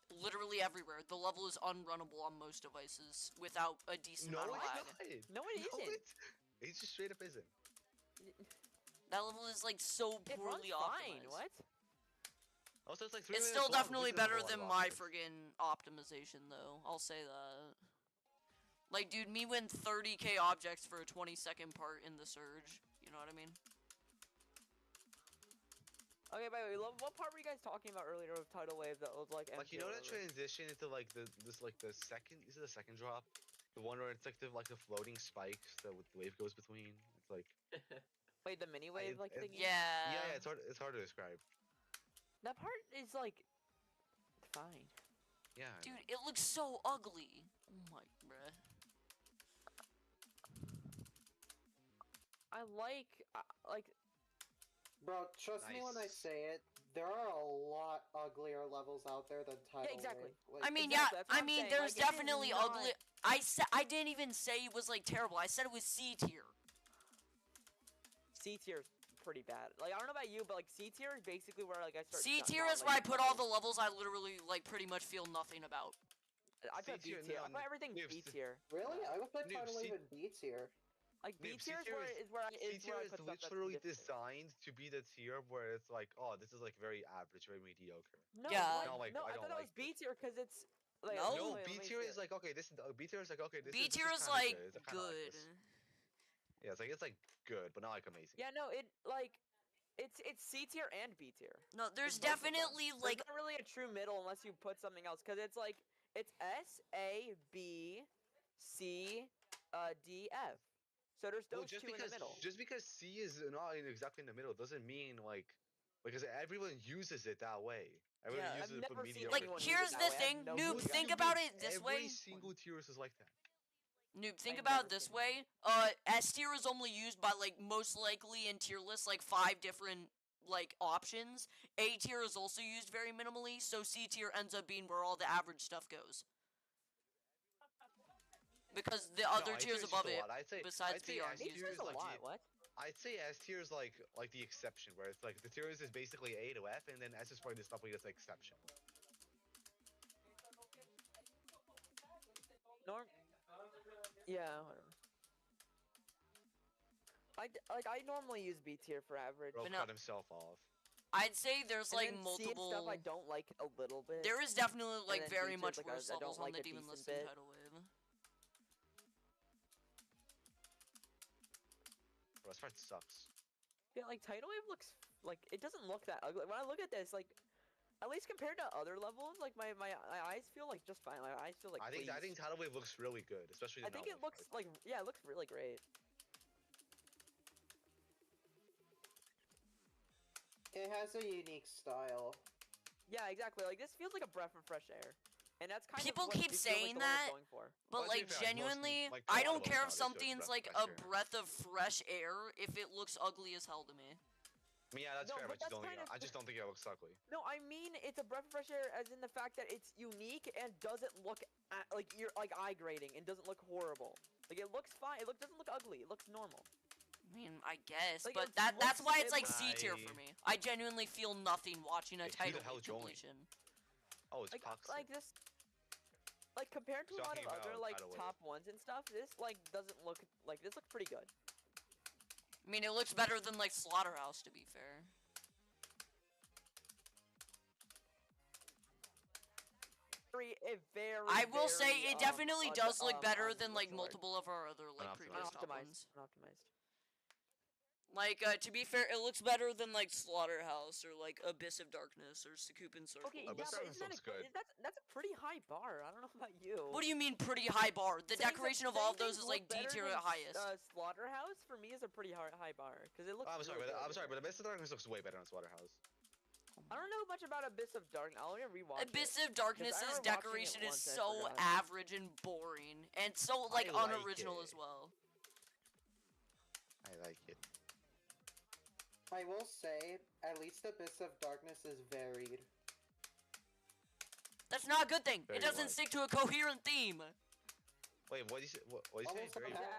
Literally everywhere. The level is unrunnable on most devices without a decent No, amount of it's lag. not. no, it isn't. It just straight up isn't. That level is like so It runs poorly fine. optimized. What? Also, it's like 3 It's minutes still long, definitely which isn't a better lot than of my options. friggin' optimization though. I'll say that. Like, dude, me win 30k objects for a 20-second part in the surge. You know what I mean? Okay, by the way, what part were you guys talking about earlier with Tidal Wave that was like? Like, you know that transition into like the second, is it the second drop? The one where it's like the floating spikes that the wave goes between. It's like Wait, the mini wave like thingy? Yeah. yeah, it's hard to describe. That part is like fine. Yeah. I Dude, know. it looks so ugly. Oh my, bruh. I like. Bro, trust me when I Nice. say it. There are a lot uglier levels out there than Tidal exactly. Wave. I mean, Exactly, yeah, that's what I I'm mean, saying, there's like, it is definitely not- ugly. I didn't even say it was like terrible. I said it was C tier. C tier is pretty bad. Like I don't know about you, but like C tier is basically where like I start. C not tier is where I liking put all the levels. levels I literally like pretty much feel nothing about. I put C B tier, tier. I no, put everything Noobs, B tier. Really? I would put Noob, Tidal Wave C- in B tier. Like B Noob, tier C tier is where I C tier put is stuff that's literally difficult. designed to be the tier where it's like, oh, this is like very average, very mediocre. No, Yeah. what? Not like- no, I I don't thought that like was B tier because it's. Like, No. No, wait, B let me tier see is it. like okay, this is B tier is like okay, this B is tier this is kinda like good. It's kinda good. like this. Yeah, it's like good, but not like amazing. Yeah, no, it like. It's C tier and B tier. No, there's It's both of them. definitely like There's not really a true middle unless you put something else, because it's like it's S A B C D F. So there's Well, those two in the middle. just because C is not exactly in the middle doesn't mean like because everyone uses it that way. Everyone Yeah. I've uses it for never seen mediocre. like anyone use here's it the that way. I have thing, no Noob, clue. think Dude, about it this every way. single tier is like that. Noob, think I've about never it this seen way. S tier is only used by like most likely in tier lists like 5 different like options. A tier is also used very minimally, so C tier ends up being where all the average stuff goes. Because the other A tiers tier is above just a it, lot. besides I'd say VR, S B tier tier is is a like lot. the, What? I'd say S tier is like the exception where it's like the tiers is basically A to F and then S is probably the stuff where it's exceptional. Yeah, whatever. I normally use B tier for average. Bro But no- cut himself off. I'd say there's And like then C and multiple. stuff I don't like a little bit. There is definitely like then very B tier's much like worse I don't levels on like the a demon decent list bit. than Tidal Wave. Bro, this part sucks. Yeah, like Tidal Wave looks like it doesn't look that ugly. When I look at this, like at least compared to other levels, like my eyes feel like just fine. My eyes feel like I think pleased. Tidal Wave looks really good, especially I the think it novel looks part. like yeah, it looks really great. It has a unique style. Yeah, exactly. Like this feels like a breath of fresh air, and that's kind People of what keep it feels like saying the level's that, going for. But Well, to be like fair, like, most- genuinely, like, a I lot don't of care if us nowadays feel something's like like a a breath of breath of fresh fresh air. air if it looks ugly as hell to me. I mean, yeah, that's No, fair, but but that's kind of- I just don't think it looks ugly. No, I mean it's a breath of fresh air, as in the fact that it's unique and doesn't look like you're like eye grating and doesn't look horrible. Like it looks fine. It doesn't look ugly. It looks normal. I mean, I guess, Like, but it that's looks- why it's it like looks- C tier for me. I genuinely feel nothing watching a Hey, who Tidal the hell Wave joined? completion. Oh, it's Like toxic. this. Like compared to a lot Talking of other about like Tidal Wave. top ones and stuff, this like doesn't look like this looks pretty good. I mean, it looks better than like Slaughterhouse, to be fair. Very. I will say very, it definitely does look better than what's like the word? multiple of our other like previous top Unoptimized. ones. Unoptimized. Like, to be fair, it looks better than like Slaughterhouse or like Abyss of Darkness or Sakupin Circle. Okay, Abyss yeah, but Darkness isn't that looks good. that's a pretty high bar. I don't know about you. What do you mean pretty high bar? The Saying decoration that- of all of saying those is things like look D better tier than at highest. Slaughterhouse for me is a pretty high bar because it looks. I'm sorry, really but good. Abyss of Darkness looks way better on Slaughterhouse. I don't know much about Abyss of Darkness. I'll rewatch Abyss it. of Darkness's remember watching it decoration is once, I so forgot. average and boring, and so like I like unoriginal it. as well. I like it. I will say, at least Abyss of Darkness is varied. That's not a good thing. Very It doesn't wide. stick to a coherent theme. Wait, what do you say? What do you say? Almost Very all- Yeah.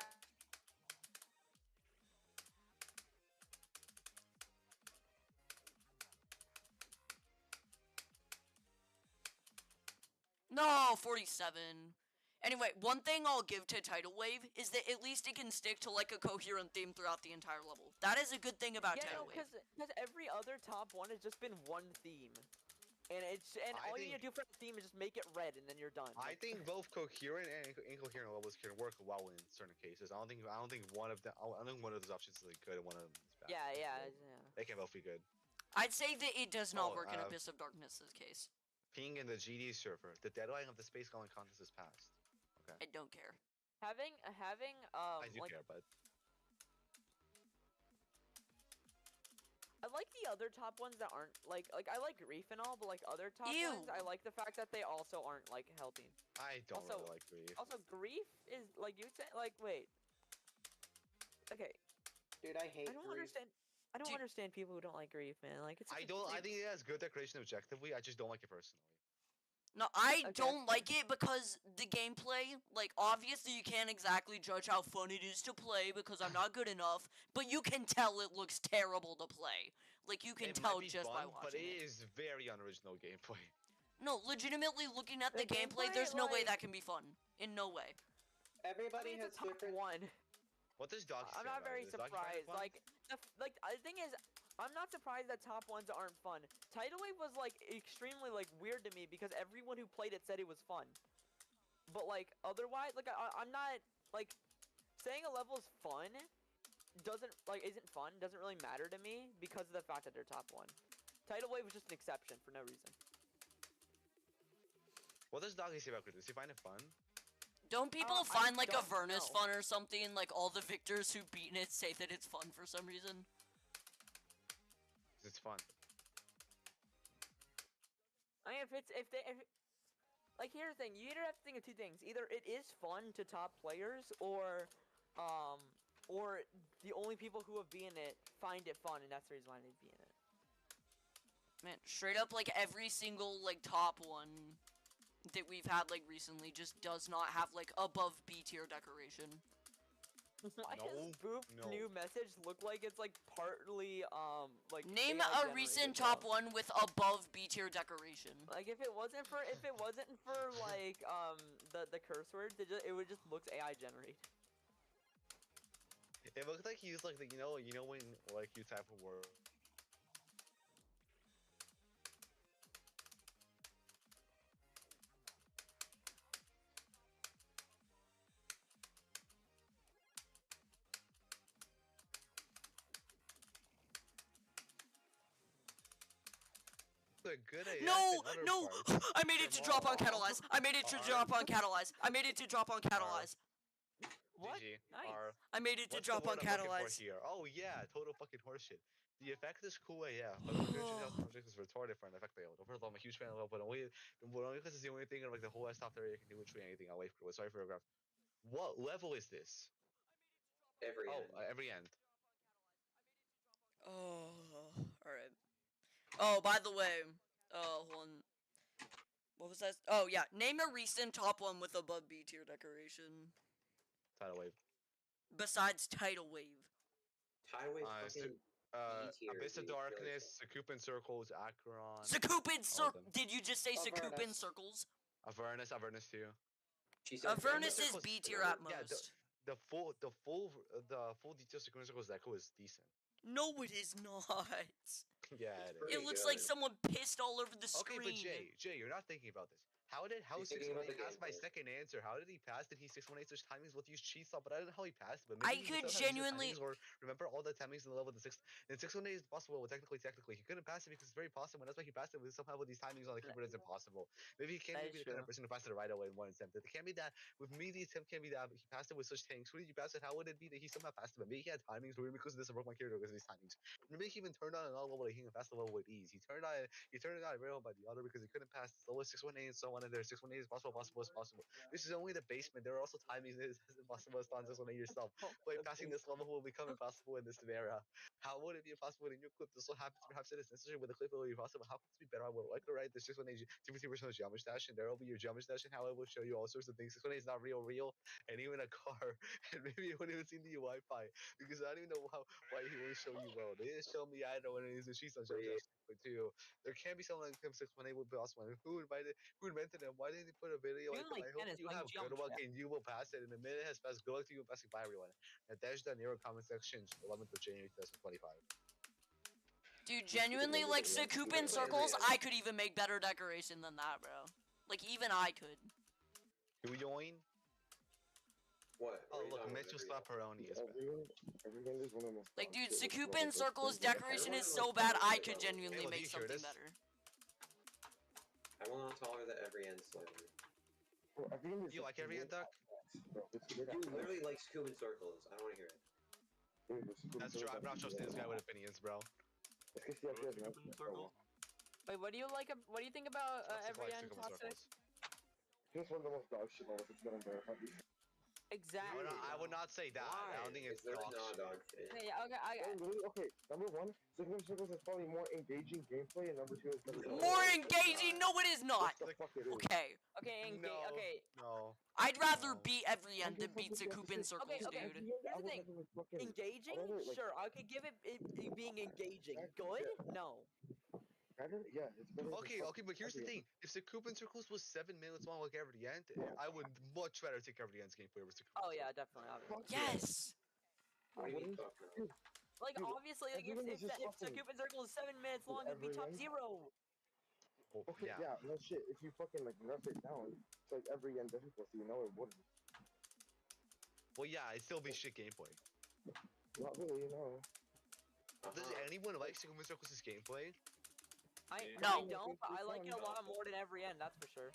No, 47. Anyway, one thing I'll give to Tidal Wave is that at least it can stick to like a coherent theme throughout the entire level. That is a good thing about Yeah, Tidal no, Wave. because every other top one has just been one theme, and I all you need to do for the theme is just make it red, and then you're done. I Like, think both coherent and incoherent levels can work well in certain cases. I don't think one of them. I don't think one of those options is like good and one of them is bad. Yeah. They can both be good. I'd say that it does not Oh, work in Abyss of Darkness's case. Ping in the GD server. The deadline of the Space Gauntlet contest is passed. I don't care. Having I do like care, but I like the other top ones that aren't like I like Grief and all, but like other top Ew. ones, I like the fact that they also aren't like healthy. I don't Also- really like Grief. Also, Grief is like you said. Like wait, okay, Dude, I hate I don't grief. understand. I don't Dude. understand people who don't like grief, man. Like it's. I don't. I think it has good decoration objectively. I just don't like it personally. No, I Okay, don't that's like it because the gameplay, like, obviously you can't exactly judge how fun it is to play because I'm not good enough, but you can tell it looks terrible to play. Like, you can It tell might be just fun, by but watching it it. is very unoriginal gameplay. No, legitimately looking at the, The gameplay, gameplay, there's no way like- that can be fun. In no way. I Everybody mean, has it's a top different. one. What does Doc I'm say not about very it? Is Doc find it surprised. fun? The thing is, I'm not surprised that top ones aren't fun. Tidal Wave was like extremely like weird to me because everyone who played it said it was fun. But like otherwise, like I'm not like saying a level is fun isn't fun doesn't really matter to me because of the fact that they're top one. Tidal Wave was just an exception for no reason. What does Doggy say about Crypto? Does he find it fun? Don't people I find, like, don't Avernus know. fun or something? Like, all the victors who've beaten it say that it's fun for some reason? 'Cause it's fun. I mean, like here's the thing, you either have to think of two things: either it is fun to top players, or the only people who have beaten it find it fun, and that's the reason why they've beaten it. Man, straight up, like, every single, like, top one that we've had, like, recently just does not have, like, above B tier decoration. Why No, does Boop's no. new message look like it's like partly like Name AI a recent generated, top though? one with above B tier decoration. Like if it wasn't for like the curse words, it would just looks AI generated. It looks like he used like the you know when like you type a word. A good AF No, in other no! parts. I made it to drop on Catalyze. I made it to drop on Catalyze. I made it to drop on Catalyze. What? GG. Nice. I made it to What's the drop on word I'm looking for Catalyze. here? Oh yeah, total fucking horseshit. The effect is cool AF, but the recursion of object is retarded for an effect they hold. First of all, I'm a huge fan of it, but only because it's the only thing in like the whole S top area can do literally anything. I'll wait for it. Sorry for the graph. What level is this? Every end. Every end. Oh, alright. Oh, by the way, hold on. What was that? Oh, yeah. Name a recent top one with above B tier decoration. Tidal Wave. Besides Tidal Wave. Tidal Wave's fucking B-tier, Abyss of dude, really Darkness, Sakupan Circles, Acheron. Sakupin all of Circles. them. Did you just say Sakupin Avernus. Circles? Avernus 2. She said Avernus is Circles- B tier at yeah, most. The full detail Sakupan Circles deco is decent. No, it is not. Yeah, it is. It Pretty looks like good. someone pissed all over the Okay, screen. but Jay, you're not thinking about this. How He's thinking about the pass my gameplay. second answer? How did he pass? Did he 618 such timings? What use cheese up? But I don't know how he passed. But I maybe he could somehow used the genuinely- timings or remember all the timings in the level. The 618 is possible. Well, technically, he couldn't pass it because it's very possible. And that's why he passed it with somehow with these timings on the keyboard is impossible. Maybe he can't That be is the kind of true. person who passed it right away in one attempt. It can't be that with me. The attempt can't be that he passed it with such tanks. Who did you pass it? How would it be that he somehow passed it? But maybe he had timings where because this broke my character because of these timings. Maybe he even turned on another level that he can pass the level with ease. He turned it on rail by the other because he couldn't pass the lowest 618 and so on. And there 618 is possible. This is only the basement. There are also timings that is as impossible as on 618 yourself. But passing this level will become impossible in this scenario. How would it be impossible in your clip? This will happen. Perhaps it is necessary with the clip. It will be possible. How could this be better? I would like to write the 618 50% geometry stash, and there will be your geometry stash, and how it will show you all sorts of things. 618 is not real, and even a car, and maybe you wouldn't even see the Wi-Fi because I don't even know why he won't show you well. They didn't show me either when it is a she's on geometry stash. But too, there can't be someone like him 618 would be awesome. Who invented him? Why didn't he put a video? Even like I hope Dennis, you like have good luck geometry. and you will pass it. In a minute has passed. Good luck to you passing by everyone. Dash down your comment section 11th of January 2025. Dude, genuinely, like, Sakupin Circles, I could even make better decoration than that, bro. Like, even I could. Do we join? What? Oh, What are you look, talking about? Mitchell Slapperoni is back. Everyone is one of the most Like, dude, toxic Sakupin levels. Circles Everyone decoration is is so bad, I could genuinely Hey, look, make you hear something this? better. I will not tolerate that every end slightly. Bro, everyone is You like every end, Duck? Bro, it's good You at literally like Scoob in circles. I don't want to hear it. That's true. I'm not trusting this guy with opinions, bro. Es que sí, aquí hay Sakupin Circles? Wait, what do you like? What do you think about Toxic every likes end to come in toxic? circles. Just one of the most dog shit levels it's been in there. Exactly. I would not say that. I don't think it's It's really dog not shit. dog shit. Okay, okay, Okay, number one, Sigma Circles is probably more engaging gameplay, and number two is better. More engaging? No, it is not. Yes, the fuck it is. Okay. okay, No. okay. No. I'd rather No. beat every end than beat Zakupin Circles, Okay, dude. here's the thing. Engaging? Sure, I could give it being engaging. Good? No. Better? Yeah, it's better. Okay, but here's the thing. If the Coupon Circles was 7 minutes long like Every End, I would much rather take Every End's gameplay over Coupon Oh yeah, definitely. Obviously. Yes. What are you talking about? Like Dude, obviously, like, everyone is if just the fucking- Coupon Circle is 7 minutes long, it'd be top everyone- 0. Well, Okay, yeah, no shit. If you fucking like nerf it down to like every end difficulty, it wouldn't. Well, yeah, it'd still be shit gameplay. Not really, no. Does anyone like Coupon Circles' gameplay? No. I don't, but I like it a lot more than Every End, that's for sure.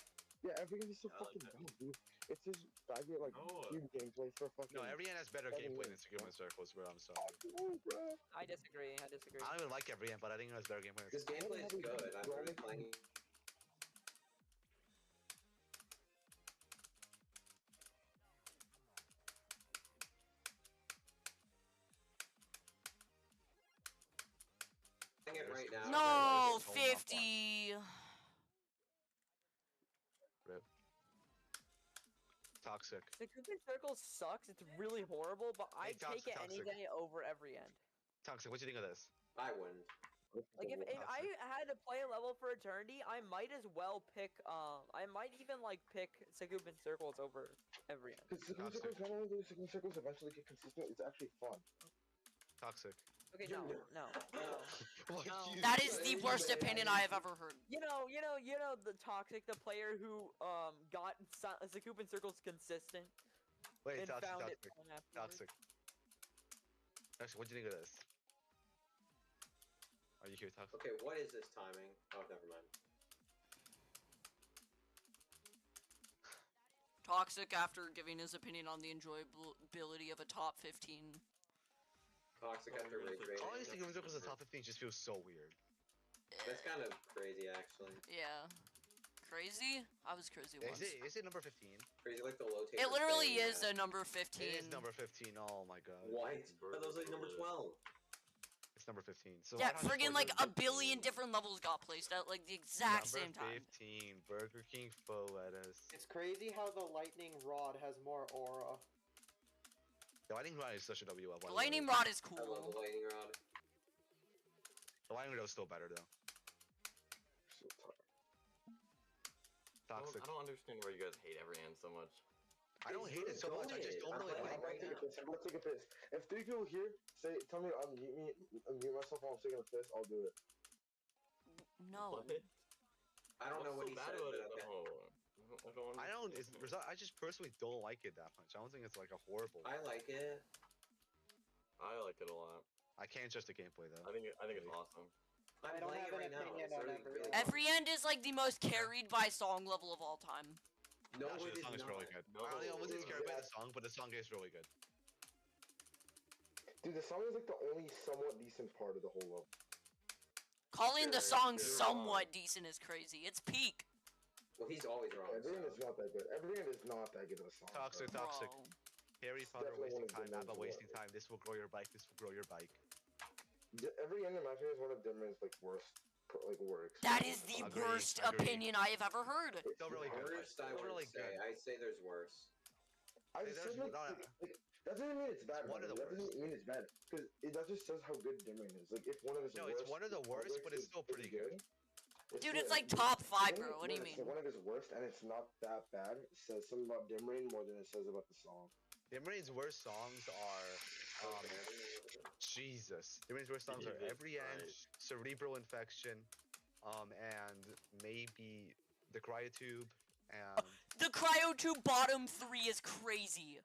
Yeah, every end is so I like fucking that. dumb, dude. It's just I get like cube gameplay for fucking. No, Every End has better 7 gameplay than minutes. Coupon Circles, bro. I'm sorry. Oh, bro. I disagree. I disagree. I don't even like Every End, but I think it has better gameplay. This gameplay is good. I'm really playing. Playing it right now. No, It's all 50. Toxic. The Coupon Circle sucks. It's really horrible, but I'd Hey, take it any toxic. day over Every End. Toxic, what do you think of this? I wouldn't. Like if I had to play a level for eternity, I might as well pick I might even like pick Coupon Circles over Every End. Because Sigma Circles, not only do Sigma Circles eventually get consistent, it's actually fun. Toxic. Okay, no. What No. you That is say? the worst opinion I have ever heard. You know the Toxic, the player who got Coupon Circles consistent Wait, and toxic, found toxic, it fun afterwards. toxic. Actually, what do you think of this? Are you here, toxic? Okay, what is this timing? Oh, never mind. Toxic after giving his opinion on the enjoyability of a top 15. Toxic after rage rating. Honestly, Coupon Circles in the top 15 just feels so weird. That's kind of crazy, actually. Yeah. Crazy? I was crazy once. Is it number 15? Crazy like the low It literally is a number 15. It is number 15. Oh my god. What? That was like number 12. It's number 15. So Yeah, why not friggin' just like go a to billion different levels got placed at like the exact number same time. 15, Burger King faux lettuce. It's crazy how the lightning rod has more aura. The lightning rod is such a WL. The lightning rod is I love cool. the lightning rod. The lightning rod is still better though. Toxic. I don't understand why you guys hate Every End so much. I don't hate it so much. I just don't really like right it. now. Let's take a piss. If 3 people here tell me to unmute myself while I'm taking a piss, I'll do it. No. What? I don't know what he said, but okay. I don't. I just personally don't like it that much. I don't think it's like a horrible. I like it. I like it a lot. I can't judge the gameplay though. I think it's awesome. I'm I don't playing have it an right now. opinion It's on really, Every really End. Every End is like the most carried by song level of all time. No, Actually, it the song is is really not. good. No. I don't know, I wasn't scared by the song, but the song is really good. Dude, the song is like the only somewhat decent part of the whole level. Calling the Sure, song you're somewhat decent is crazy. It's peak. Well, he's always wrong. Everyone so. is not that good. Everyone is not that good of a song. Toxic, bro. toxic. Bro. Harry Potter definitely wasting one of time, the Abba ones wasting time. This will grow your bike. This will grow your bike. Every end in my opinion is one of Dimmer's like worst works. That is the Agreed, worst agreed. opinion I have ever heard. It's Still really good. Worst, I Still would really say. good. I'd say there's worse. I Hey, just there's said, not- that doesn't mean it's bad. It's one of the that doesn't mean it's bad because that just says how good Dimmer is. Like if one of his No, worst it's one of the worst, projects but it's is- still is pretty good. Dude, it's yeah, like top 5, when bro. What do you when it's mean? one of his worst and it's not that bad. It says something about Dimrain more than it says about the song. Dimrain's worst songs are Jesus. Dimrain's worst songs are Jesus Every End, Christ. Cerebral Infection, and maybe the Cryotube, and The Cryotube bottom 3 is crazy.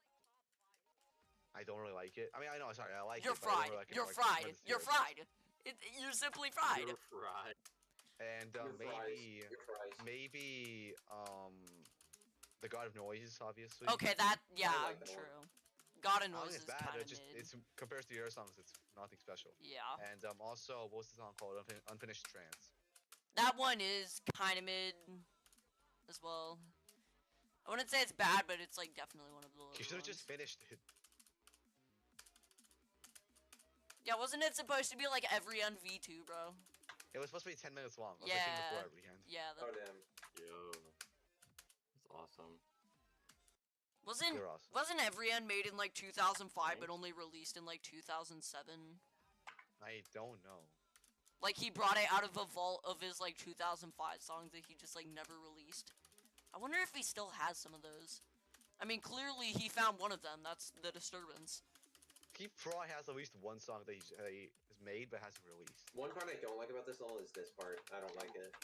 I don't really like it. I mean, I know, sorry, I like You're it. but I don't fried. really like it You're for, like, fried. tremendous You're years. fried. You're simply fried. You're fried. And Your fries. maybe, Your fries. maybe, the God of Noise, obviously. Okay, that, yeah, I like that one. true. God of I don't Noise think is it's bad. kind of It just mid. it's compared to the other songs, it's nothing special. Yeah. And also, what's the song called? Unfinished Trance. That one is kind of mid as well. I wouldn't say it's bad, but it's like definitely one of the. You should have just finished it. Yeah, wasn't it supposed to be like every end V2, bro? It was supposed to be 10 minutes long. Yeah. Before every end. Yeah. Oh damn. Yo, that's awesome. You're awesome. Wasn't every end made in like 2005, Thanks. but only released in like 2007? I don't know. Like he brought it out of a vault of his like 2005 songs that he just like never released. I wonder if he still has some of those. I mean, clearly he found one of them. That's The Disturbance. He probably has at least one song that he has made but hasn't released. One part I don't like about this level is this part. I don't like it.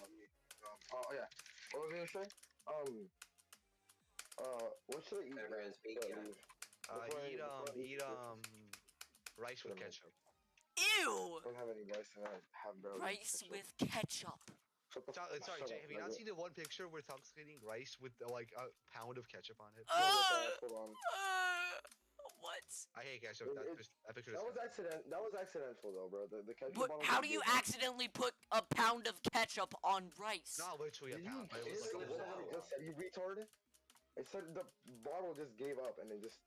Oh yeah. What was I gonna say? What should I eat? Everyone's speak, yeah. Eat rice with ketchup. Ew! I don't have any rice and I have barely Rice ketchup. with ketchup. Shut the Sorry, shut up, Jay, have you not nigga. seen the one picture where Tuck's eating rice with like a pound of ketchup on it? Hold on. What? I hate ketchup. That picture is That was accidental though, bro. The ketchup What? bottle How just do you gave up. accidentally put a pound of ketchup on rice? not literally a Did pound, but it you was hear like a what lot. I just said, you retard? It said the bottle just gave up and it just.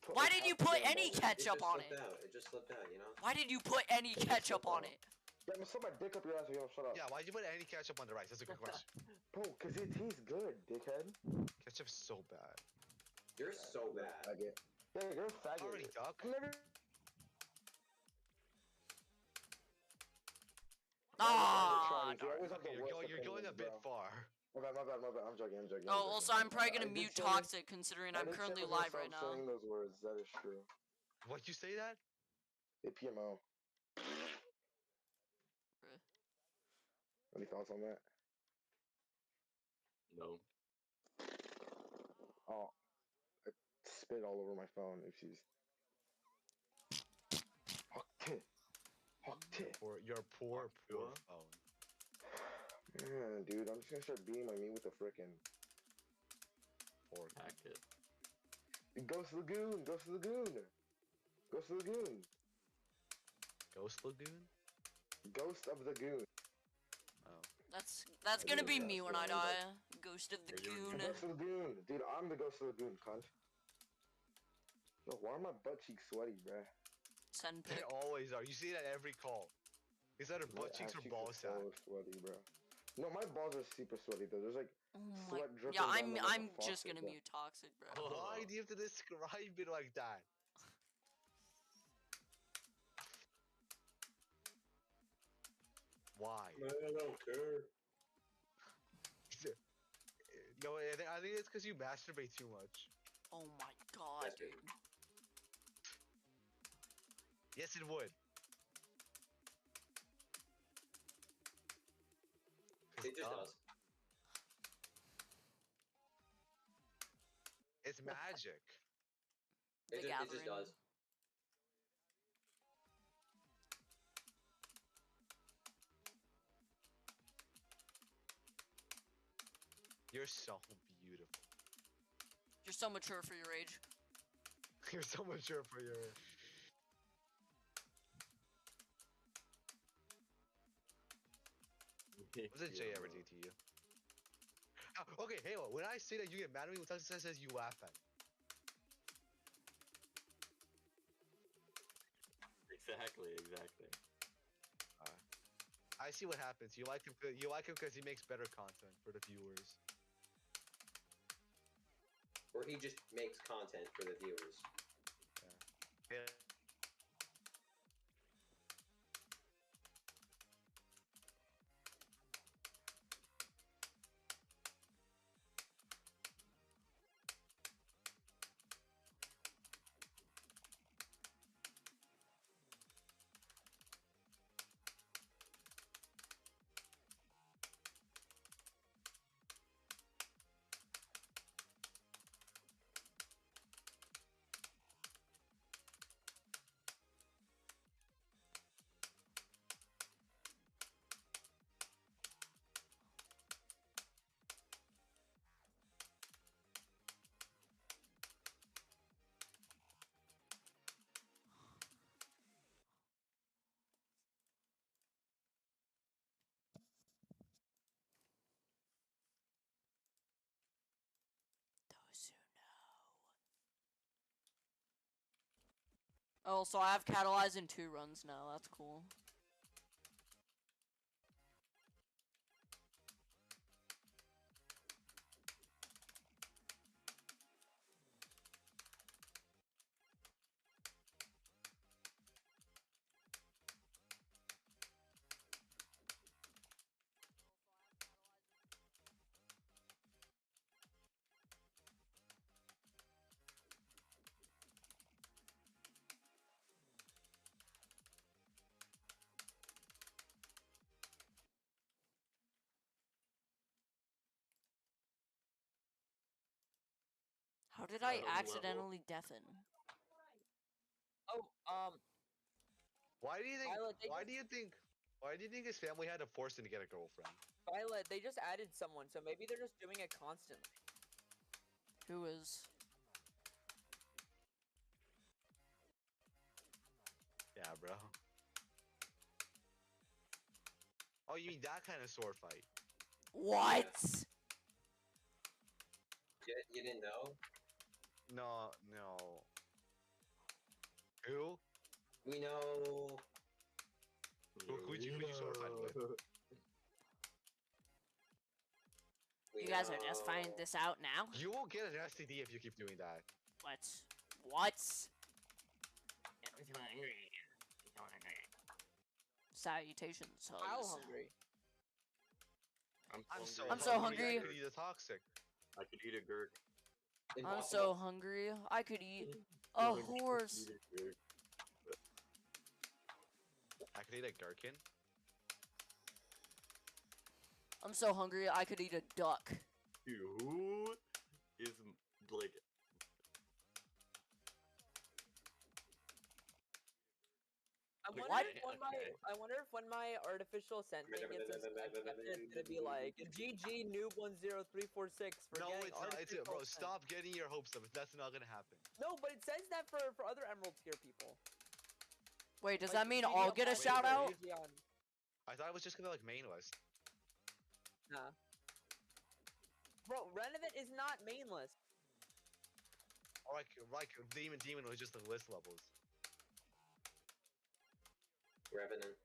Put Why like did you half put the damn any bottle. ketchup on it? It just slipped out, you know? Why did you put any ketchup on it? Yeah, I'm gonna slap my dick up your ass. Yo, shut up. Yeah, why'd you put any ketchup on the rice? That's a good question. Bro, cause it tastes good, dickhead. Ketchup's so bad. You're so bad. Faggot. Yeah, you're a faggot. Already, Duck. I'm never. Ah. You always have the Okay, worst you're going a opinions, bit bro. far. My bad. I'm joking. Oh, also I'm probably gonna I did mute say- Toxic considering I I'm did say currently I was gonna live right stop now. saying those words. That is true. Why'd you say that? APMO. Any thoughts on that? No. Oh, I spit all over my phone. Oopsies. Fuck tit. Your poor Poor? phone. Man, dude, I'm just gonna start beating my meat with a frickin' Poor. Hack it. Ghost Lagoon. Ghost Lagoon. Ghost Lagoon? Ghost of the Goon. Oh. That's gonna be Yeah, me when I so, die. Ghost of the Yeah, you're- Goon. Ghost of the Goon. Dude, I'm the Ghost of the Goon, cunt. Yo, why are my butt cheeks sweaty, bruh? Send They pic. always are. You see that every call. Is that her My butt cheeks ass or ball are sack? so sweaty, bro. No, my balls are super sweaty though. There's like Oh my. sweat dripping Yeah, down them like a I'm just faucet, gonna bro. mute Toxic, bro. Oh. Why do you have to describe it like that? Why? I don't care. No, I think it's because you masturbate too much. Oh my god, That's dude. it. Yes, it would. It just does. It's magic. The It Gathering. just does. You're so beautiful. You're so mature for your age. You're so mature for your. What did Jay ever do to you? Okay, Halo, when I say that you get mad at me, when Texas says you laugh at me. Exactly. I see what happens. You like him because he makes better content for the viewers. Or he just makes content for the viewers. Yeah. Oh, so I have Catalyze in 2 runs now. That's cool. How did I Bottom level. accidentally deafen? Oh, Why do you think? Violet, they Why just- do you think? Why do you think his family had to force him to get a girlfriend? Violet, they just added someone, so maybe they're just doing it constantly. Who is? Yeah, bro. Oh, you mean that kind of sword fight? What? You didn't know? No, no. Who? We know. Who'd you sword fight with? We You guys are just know. finding this out now? You will get an STD if you keep doing that. What? What? Salutations, How hugs. hungry? I'm so hungry. I could eat a toxic. I could eat a gurk. I'm so hungry. I could eat a horse. I could eat a gherkin. I'm so hungry. I could eat a duck. Dude, who is like? I wonder if when my artificial scent thing gets accepted, it's gonna be like GG noob 10346 for No, getting it's not. It's artificial bro. scent. Stop getting your hopes up. That's not gonna happen. No, but it says that for other Emerald tier people. Wait, does Like, that mean GG I'll on get a Power shout Ranger, out? GG on- I thought it was just gonna like main list. Nah. Bro, Renovant is not mainless. Or like demon was just the list levels. Revenant.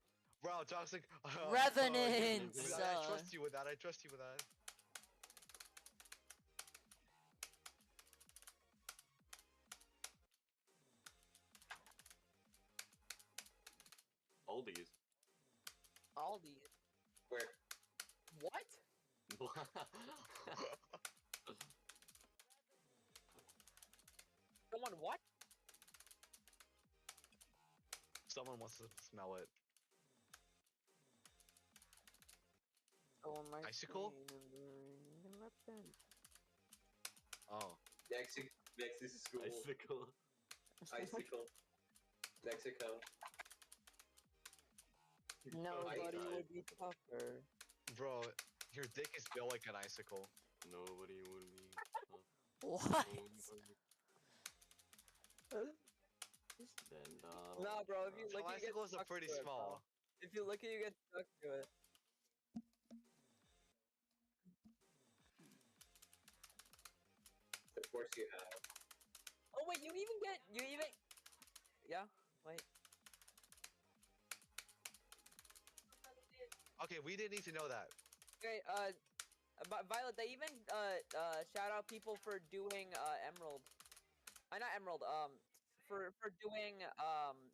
Bro, toxic. Revenants, I trust you with that. I trust you with that. Aldi's. Aldi. Where? What? Someone what? Someone wants to smell it. Oh my Icicle? Oh. Mexico. Icicle. Icicle. Mexico. Nobody Icicle. would be tougher. Bro, your dick is built like an icicle. Nobody would be. What? Then, Nah, bro, if you So look, you get icicles are stuck pretty to it, bro. small. If you look, you get stuck to it. Of course you have. Oh wait, you even. Yeah. Wait. Okay, we didn't need to know that. Okay. Violet, they even shout out people for doing Emerald. Not Emerald. For doing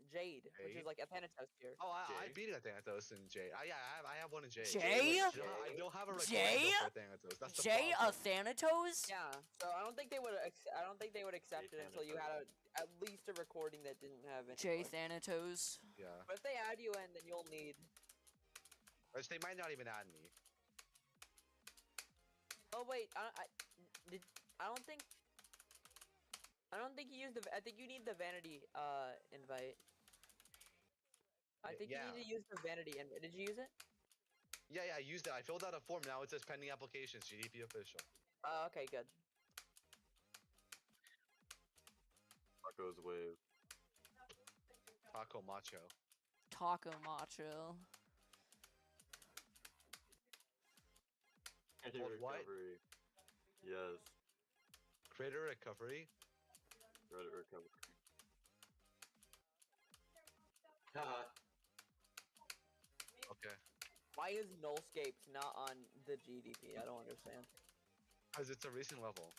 Jade, which is Jade? like a Thanatos tier. Oh, I Jay? beat a Thanatos in Jay. I have one in Jay. Jay? I don't have a Jay? recording for Thanatos. That's the Jay a problem. Thanatos? Yeah. So I don't think they would. I don't think they would accept Jay it until you had at least a recording that didn't have any. Jay glitch. Thanatos. Yeah. But if they add you in, then you'll need. Which they might not even add me. Oh wait, I don't think you used the. I think you need the vanity invite. I think Yeah. you need to use the vanity invite. Did you use it? Yeah, I used it. I filled out a form. Now it says pending applications. GDP official. Okay, good. Taco's wave. Taco Macho. Taco Macho. Hold what? Recovery. Yes. Credit recovery. Credit recovery. Haha. Okay. Why is Nullscapes not on the GDP? I don't understand. Because it's a recent level.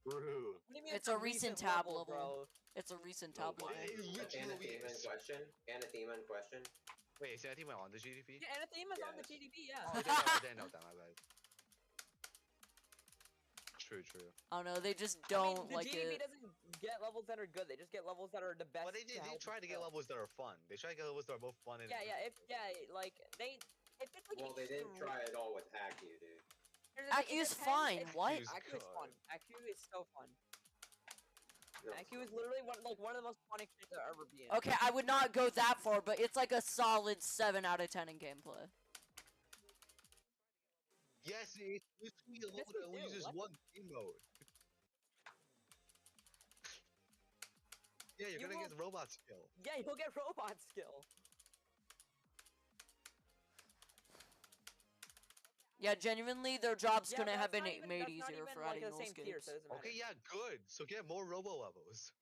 True. What do you mean It's a recent tab level. bro? It's a recent No, tab what? level. It literally Anathema in is. question. Anathema in question. Wait, is Anathema on the GDP? Yeah, Anathema's on the Yes. GDP, yeah. Oh, I didn't know that, my bad. True, true. I don't know. They just I mean, don't the like GDP it. doesn't get levels that are good. They just get levels that are the best. But they help try to get skill. levels that are fun. They try to get levels that are both fun and Like if it's like Well, they didn't extreme- try it all with Haku, dude. Here's the thing, it Aku's depends- fine. it- What? Aku is fun. Aku is so fun. No, Aku is literally one of the most fun things I'll ever be in. Okay, I would not go that far, but it's like a solid 7 out of 10 in gameplay. Yes, it's literally a level we that only do. uses What? one game mode. Yeah, you're You gonna will- get robot skill. Yeah, you'll get robot skill. Yeah, genuinely, their jobs Yeah, couldn't but have that's been not even- made that's not easier even, for like, adding the same tier, nullscapes. so it doesn't matter. Okay, yeah, good. So get more robo levels.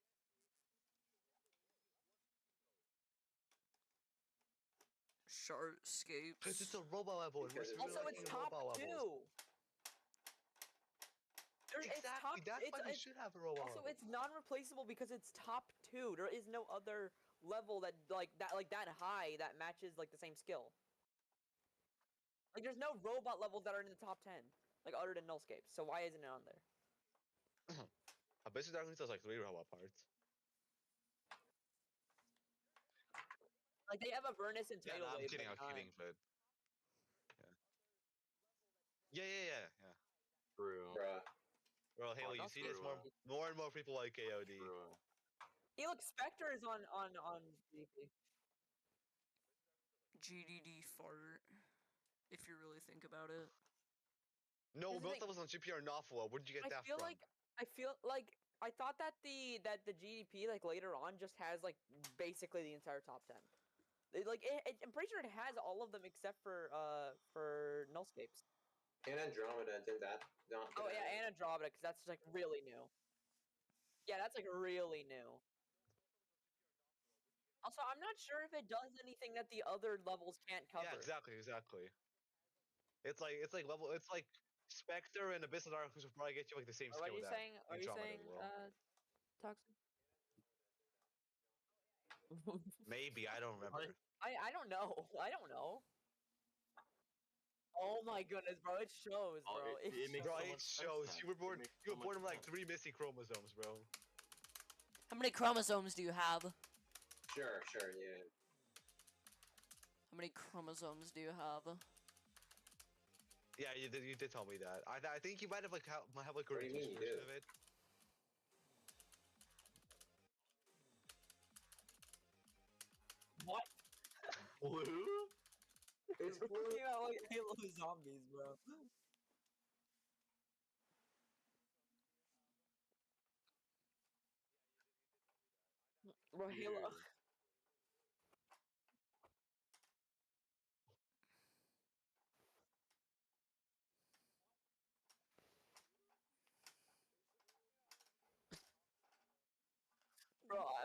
Sharkscapes. Because it's a robo level. And Because we're it's really Also, liking it's the top robo levels. 2. Exactly. That's why you should have a robo Also, level. it's non-replaceable because it's top 2. There is no other level that that high that matches like the same skill. Like there's no robot levels that are in the top 10, like other than Nullscapes. So why isn't it on there? Abyss Darkness has like 3 robot parts. Like they have a Vernus and Yeah, Tidal no, I'm Wave, kidding, but I'm kidding, but yeah. True. Bruh. Bro, Halo, you that's see this true. more and more people like KOD. True. Hey, look, Spectre is on GP. GDD fart. If you really think about it. No, Here's the most thing. levels on GP are not full. Where did you get that from? I feel like I thought that the GDP like later on just has like basically the entire top 10. I'm pretty sure it has all of them except for Nullscapes. And Andromeda did that. Not Oh yeah, and Andromeda, because that's like really new. Yeah, that's like really new. Also, I'm not sure if it does anything that the other levels can't cover. Yeah, exactly. It's like Spectre and Abyss of Darkness will probably get you like the same What are skill you that saying? Are you Andromeda saying will. Toxic? Maybe, I don't remember. I don't know. I don't know. Oh my goodness, bro! It shows, Oh, bro. it makes Bro, so it much sense shows. then. You were born It makes you so were born much with like sense. 3 missing chromosomes, bro. How many chromosomes do you have? Sure, yeah. How many chromosomes do you have? Yeah, you did tell me that. I think you might have like a What do you mean reduced you version do? of it. What? Blue? It's We're blue. talking about like Halo zombies, bro. Bro, Halo. Dude.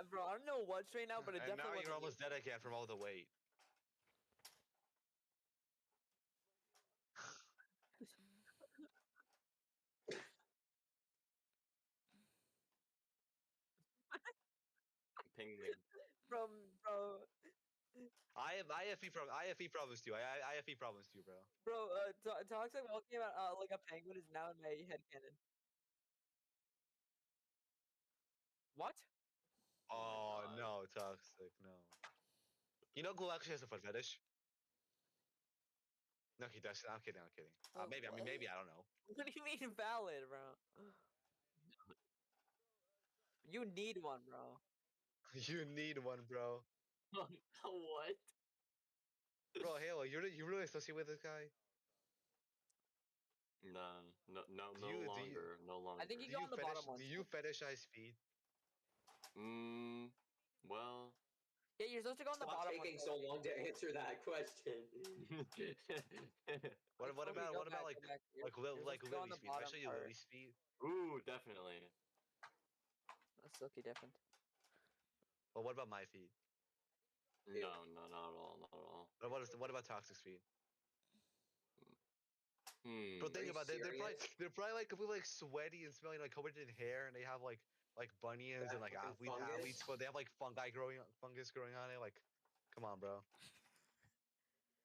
Bro, I don't know what's right now, but it And now definitely you're wasn't almost dead again from all the weight. Penguin. Bro. IFE problems too. I IFE problems too, bro. Bro, Toxic walking about like a penguin is now in my headcanon. What? Oh God. no, toxic, no. You know Glue actually has a foot fetish? No, he doesn't. I'm kidding. Oh, Maybe. I mean, maybe. I don't know. What do you mean valid, bro? You need one, bro. You need one, bro. What? Bro, Halo, you really associate with this guy? No Do you- longer. No longer. I think you Do go you on the bottom one. do you fetishize feet? Well. Yeah, you're supposed to go on the Stop bottom taking one. so long to answer that question. What about like You're supposed to go on Lily's the feet? If I bottom show you part. Lily's feet, Ooh, definitely. That's silky different. well, what about my feet? Ew. No, no, not at all, not at all. What about toxic speed? Hmm. Bro, think you about it. serious? They're probably like completely like sweaty and smelling like covered in hair, and they have like bunions That and like fucking athletes fungus? but they have like fungus growing on it. Like, come on, bro.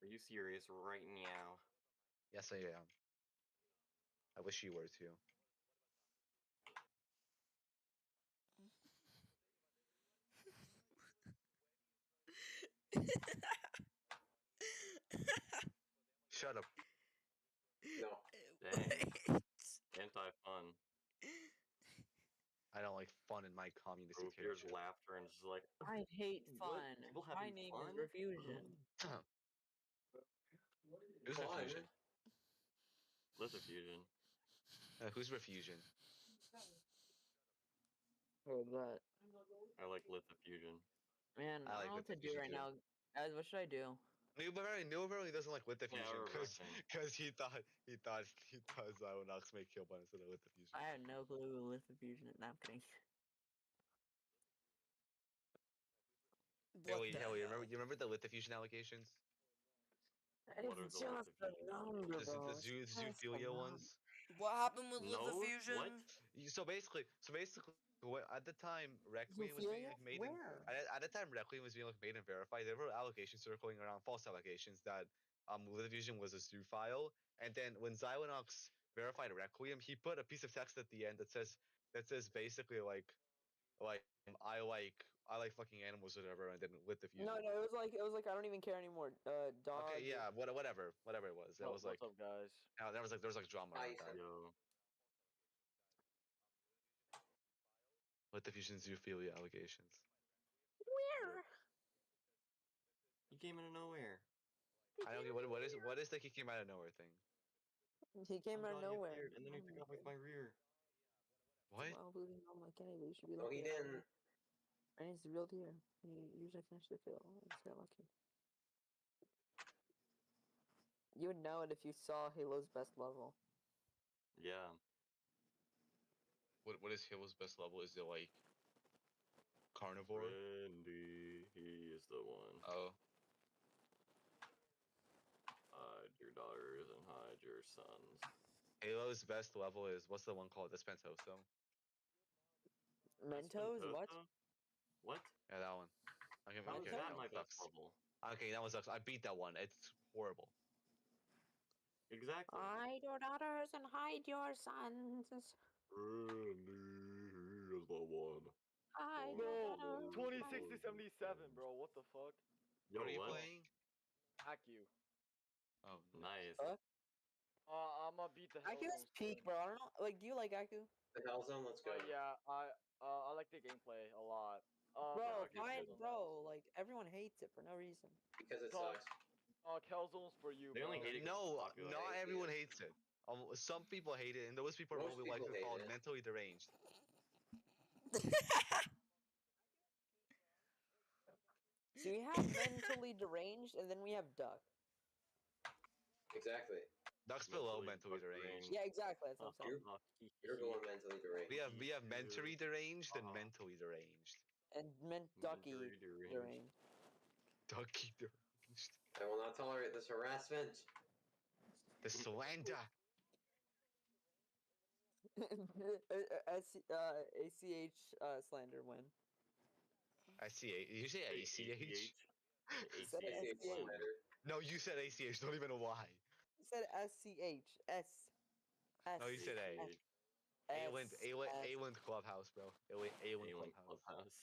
Are you serious right now? Yes, I am. I wish you were too. Shut up. No. Dang. Anti-fun. I don't like fun in my communist Bro, here's dictatorship. laughter and just like, I hate what? fun. People My having name fun? is Refusion. Who's Fun? Refusion? Lithofusion. Who's Refusion? Oh, but I like lithofusion. man, I I like don't know what to do Lithofusion right too. now. Guys, what should I do? New apparently doesn't like Lithofusion Yeah, because he thought Zywonox may kill by instead of Lithofusion. I had no clue with the fusion. No, I'm kidding. What the Haley, hell? you remember the Lithofusion allegations? What are the lithofusion allegations? The zoophilia ones? What happened with No? lithofusion? What? So basically, at the time Requiem was being like made and Where? at the time Requiem was being like made and verified, there were allegations circling around, false allegations that Lithofusion was a zoophile. And then when Zywonox verified Requiem, he put a piece of text at the end that says basically like I like fucking animals or whatever, and then Lithofusion. No, it was like I don't even care anymore. Dog. Okay, yeah, whatever it was. That was like What's up, guys? there was like drama around that. Tyson. Yo. Lithofusion zoophilia allegations. Where? He came out of nowhere. I don't get what is the he came out of nowhere thing. He came out of Johnny nowhere. appeared, and then he took off with my rear. What? Well, believing on my Kennedy, you should be No, lucky. he didn't. And it's the real deal. He usually finished the field. I just got lucky. You would know it if you saw Halo's best level. Yeah. What is Halo's best level? Is it like carnivore? Randy, he is the one. Oh, Hide your daughters and hide your sons. Halo's best level is what's the one called? Despentoso. Mentos? What? Espantoso? What? Yeah, that one. Okay, How is okay, that that my one best sucks. level? Okay, that one sucks. I beat that one. It's horrible. Exactly. Hide your daughters and hide your sons. Randy, he is the one. Hide Bro, your daughters. 2060 77, bro. What the fuck? Yo, What are you what? playing? Hack you. Oh, Nice. I'm gonna beat the hell. Aku's peak, bro. I don't know. Like, do you like Aku? The Hellzone, let's go. Yeah, I like the gameplay a lot. Bro, Aku's fine, good. bro. Like, everyone hates it for no reason. Because it Bro. sucks. Killzone's for you, They bro. only hate it 'cause No, it's popular. not hate everyone it. hates it. Some people hate it, and those people are Most probably like people hate called it. mentally deranged. So we have mentally deranged, and then we have Duck. Exactly. Duck's below mentally deranged. Yeah, exactly. That's what I'm saying. You're going mentally deranged. We have mentally deranged and mentally deranged. And Ducky Mentally deranged. deranged. Ducky deranged. I will not tolerate this harassment. The slander. ACH slander win. ACH. You say ACH? Said ACH SCH. slander. No, you said ACH. Don't even know why. Said SCH. S. No, you said A. A-Lint Clubhouse, bro. A-Lint Clubhouse.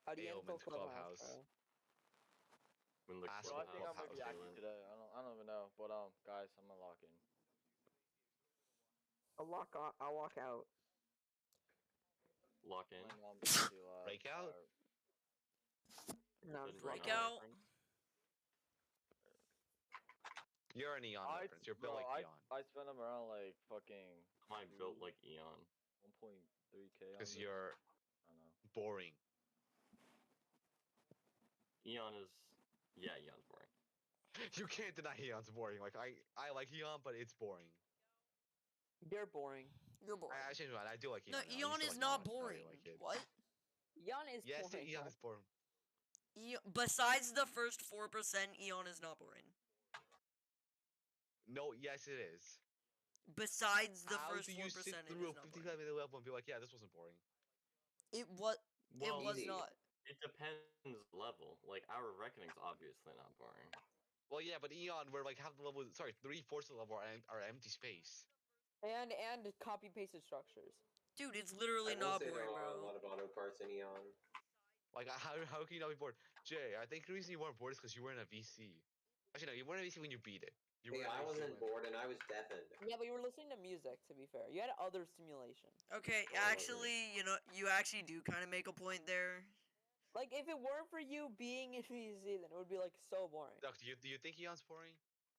How do you Ailment enter Clubhouse. Clubhouse, bro? When the Asshole Bro, I think I might be Clubhouse, acting Alan. today. I don't even know. But guys, I'm gonna lock in. I'll walk out. Lock in. My mom is too loud. Break out? No, I'm Didn't just Break walking know. out. You're an Eon reference. You're built like Eon. I spend them around like fucking. I built like Eon. 1.3K. Because you're I don't know. boring. Eon is. Yeah, Eon's boring. You can't deny Eon's boring. Like I like Eon, but it's boring. You're boring. You're boring. I changed my mind. I do like Eon. No, now. I Eon used to is like not Eon. Now I boring. like it. What? Eon is Yes, boring. Eon huh? is boring. Besides the first 4%, Eon is not boring. No, yes, it is. Besides the How first do 4%, you it sit is through a not 55 boring. minute level and be like, yeah, this wasn't boring? It was. It Well, was Easy. not. it depends level. Like Hour of Reckoning's obviously not boring. Well, yeah, but Eon, where like half the level, sorry, 3/4 of the level are empty space. And copy pasted structures. Dude, it's I literally will not say there boring, are a bro. lot of auto parts in Eon. Like, how can you not be bored? Jay, I think the reason you weren't bored is because you were in a VC. Actually, no, you weren't in a VC when you beat it. You were Hey, in a I VC wasn't when... bored and I was deafened. Yeah, but you were listening to music. To be fair, you had other stimulation. Okay, Oh, okay. actually, you actually do kind of make a point there. Like if it weren't for you being in VC, then it would be like so boring. Doc, do you think Eon's boring?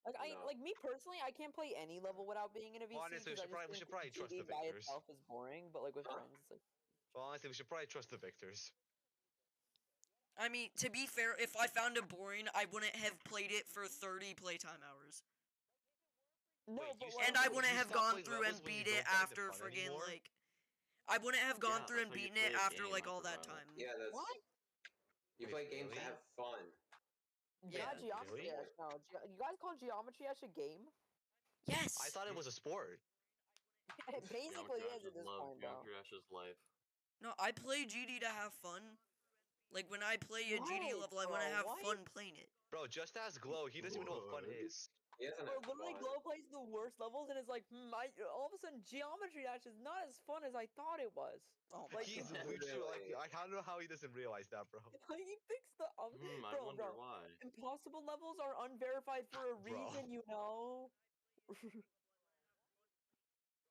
Like No. like me personally, I can't play any level without being in a VC Honestly, because I just we think should probably trust the GD by victors. itself is boring. But like with Huh? friends, it's like Well, honestly, we should probably trust the victors. I mean, to be fair, if I found it boring, I wouldn't have played it for 30 playtime hours. no, Wait, but you like And I Would wouldn't you have stop gone playing through and levels when you beat it don't find the after fun friggin' anymore? like. I wouldn't have gone Yeah, through that's and how you beaten it play a after game, like all that Ultraviolet. time. Yeah, that's what? you Wait, play games to really? have fun. Yeah. Not Geometry Really? Dash. No, you guys call Geometry Dash a game? Yes. I thought it was a sport. It basically Geometry is Dash at this love. point, bro. Geometry Dash is life. No, I play GD to have fun. Like when I play a GD What, level, I want to bro? have What? fun playing it. Bro, just ask Glow. He doesn't even know what fun What? is. He doesn't Bro, have literally, fun. Glow plays the worst levels, and it's like, all of a sudden, Geometry Dash is not as fun as I thought it was. Oh my He's god. literally like, Really? I don't know how he doesn't realize that, bro. He thinks the I wonder bro. why. Impossible levels are unverified for a Bro. reason, you know.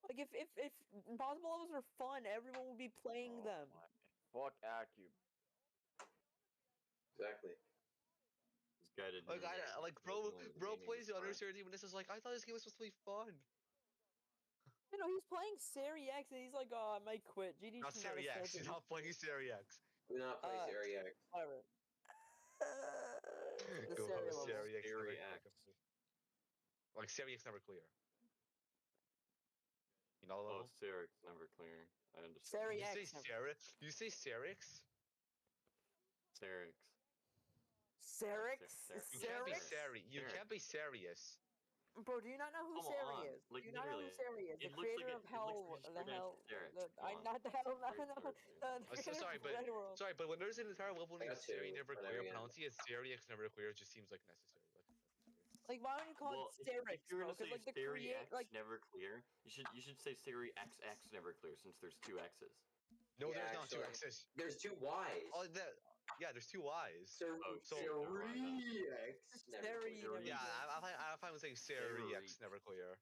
Like if impossible levels are fun, everyone would be playing them. Fuck Acu. Exactly. This guy didn't Like, even know like, he wasn't bro, one of the bro meanings plays of the fun. Underserved when this is like, I thought this game was supposed to be fun. You know, he's playing Seri X, and he's like, oh, I might quit. GD Not should never Seri start X. the He's not playing Seri X. Do not play Uh, Seri X. whatever. The Go Seri host level. Seri X. Seri never- X. Like, Seri X never clear. You know the Oh, level? Seric's never clear. I understand. Seri You X. say Seri? You say Serix? Serix. Serix? You can't be Serix? Seri. You Serix. can't be serious. Bro, do you not know who Come Seri on, is? like, Do you not know who literally, Seri is? The it looks like creator it- of it looks Hell, like the straight Hell, edge Serix. Come I on. not the Hell, no, Straight no, Serix. the So creator sorry, of but Red World. when there's an entire level I named got Seri two never on clear, every end. pronouncing it Seri X never clear just seems like necessary. Like, why don't you call Well, it if Serix, you're bro? gonna say Because like the Seri create, X like, never clear, you should say Seri XX never clear since there's two X's. No, Yeah, there's not two actually. X's. There's two Y's. Oh, yeah, there's two Y's. Oh, So- shit, never mind then. Seri X never Seri clear. never Yeah, clear. I'm fine with saying Seri X Seri. never clear.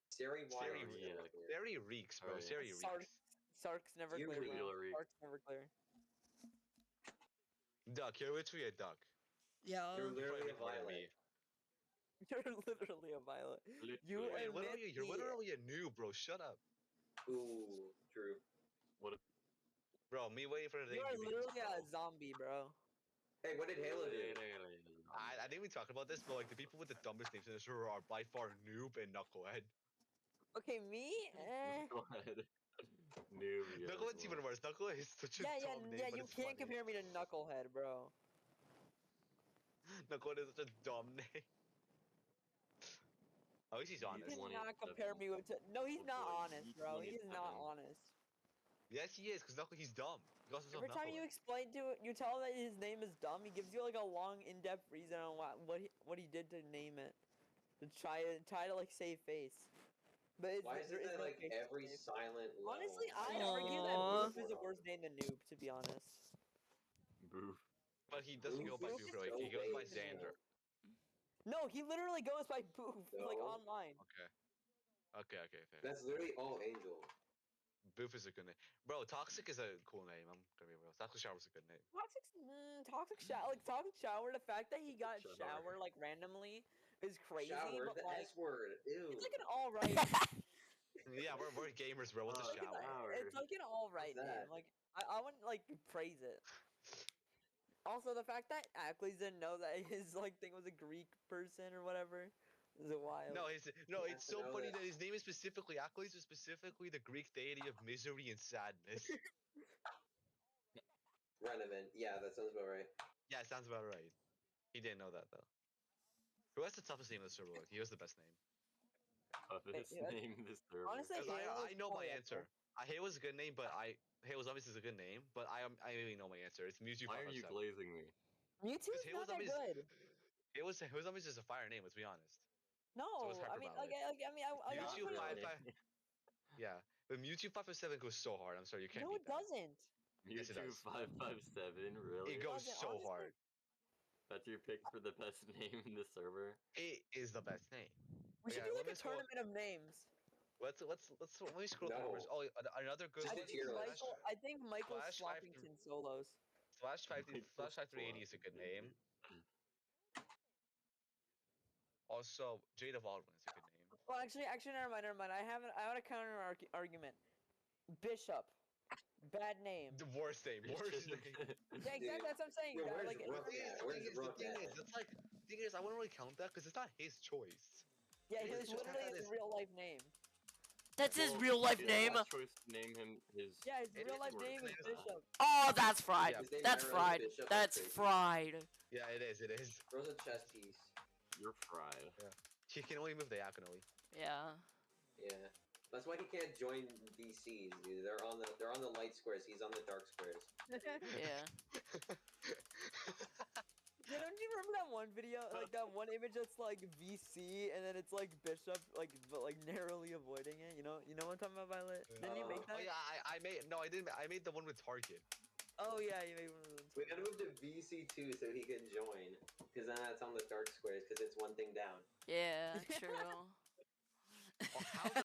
Seri Y Seri X Reeks. never clear. Seri reeks, bro. Sorry. Seri Sark, reeks. Sark's never You clear, read. bro. Reeks. Sark's never clear. Duck, you're literally a duck. Yeah. You're You're literally a probably better than violet. You're literally a violet. You Literally. admit You're the- literally a noob, bro. Shut up. Ooh, true. Bro, me waiting for the You day are you literally become a zombie, bro. Hey, what did Halo do? I think we talked about this, but like the people with the dumbest names in this server are by far Noob and Knucklehead. Okay, me? Go ahead. Noob. Knucklehead's even worse. Knucklehead is such a dumb name, but you it's can't funny. compare me to Knucklehead, bro. Knucklehead is such a dumb name. At least he's You honest. cannot compare me with. No, he's not honest, bro. He is not 27. honest. Yes, he is, because he's dumb. He calls himself Every time you Knucklehead. explain you tell him that his name is dumb, he gives you like a long, in-depth reason on what he did to name it, to try to like save face. But Why is there it that no like face to every save. silent level? Honestly, I has argue that Aww. Boof is a worse name than Noob, to be honest. Boof. But he doesn't go by Boof Boof, is like, so he goes by basic. Xander. No, he literally goes by Boof, like No. online. Okay, fair. That's literally all Angel. Boof is a good name. Bro, Toxic is a cool name. I'm gonna be real. Toxic Shower's a good name. Toxic shower. The fact that he got Shower. shower like randomly is crazy. Shower, but the like, S word. Ew. it's like an alright. Yeah, we're gamers, bro. What's a Like an shower? hour. It's like an alright What's name. that? Like I wouldn't like praise it. Also, the fact that Ackley's didn't know that his like thing was a Greek person or whatever is wild. No, it's to so know funny that- that his name is specifically Achilles is specifically the Greek deity of misery and sadness. Renovant. Yeah, that sounds about right. Yeah, sounds about right. He didn't know that though. Who has the toughest name in the server? He has the best name. Toughest yeah, name in this server. honestly, Because Halo I is know my probably up answer. Halo's a good name, but Halo Zombies is a good name, but I really know my answer. It's Mewtwo Why are you 557. glazing me? Mewtwo's Halo not that Zombies- good. Halo Zombies is a fire name. Let's be honest. No, So it's I mean, hyperbolic. Mewtwo honestly, really. 5 Yeah, but Mewtwo 557 goes so hard. I'm sorry, you can't no, beat it that. doesn't. Yes, it Mewtwo does. 557, really? It goes doesn't, so honestly. hard. That's your pick for the best name in the server? It is the best name. We should Yeah, do let like me a scroll- tournament of names. Let me scroll through numbers. No. Oh, another good Just I a one. think tier list. I think Michael Flash 5 Sloppington solos. Flash 5 Michael Flash 5380 is a good name. Sloppington. Also, Jada Baldwin is a good name. Well, actually, never mind. I have a counter argument. Bishop, bad name. The worst name. Worst name. Yeah, exactly. That's what I'm saying. Yo, That, where's like, Rook at? Where's Rook the at? thing is, I wouldn't really count that because it's not his choice. yeah, It's his just literally that his is- real life name. That's his Well, real life his name. last choice to name him his. Yeah, his It real is life worse. name is It is. Bishop. Oh, that's fried. Yeah. His name That's literally fried. Bishop, That's crazy. fried. Yeah, it is. It is. Throws a chess piece. You're fried. He can only move diagonally. Yeah. Yeah. That's why he can't join DCs, dude. They're on the light squares. He's on the dark squares. Yeah. Yeah, don't you remember that one video, like that one image that's like VC, and then it's like Bishop, like but like narrowly avoiding it. You know what I'm talking about, Violet? Didn't you make Oh that? yeah, I made no, I didn't. I made the one with Target. Oh yeah, you made one of those. We gotta move to VC2 so he can join. Because then that's on the dark squares, because it's one thing down. Yeah, true. Oh, how the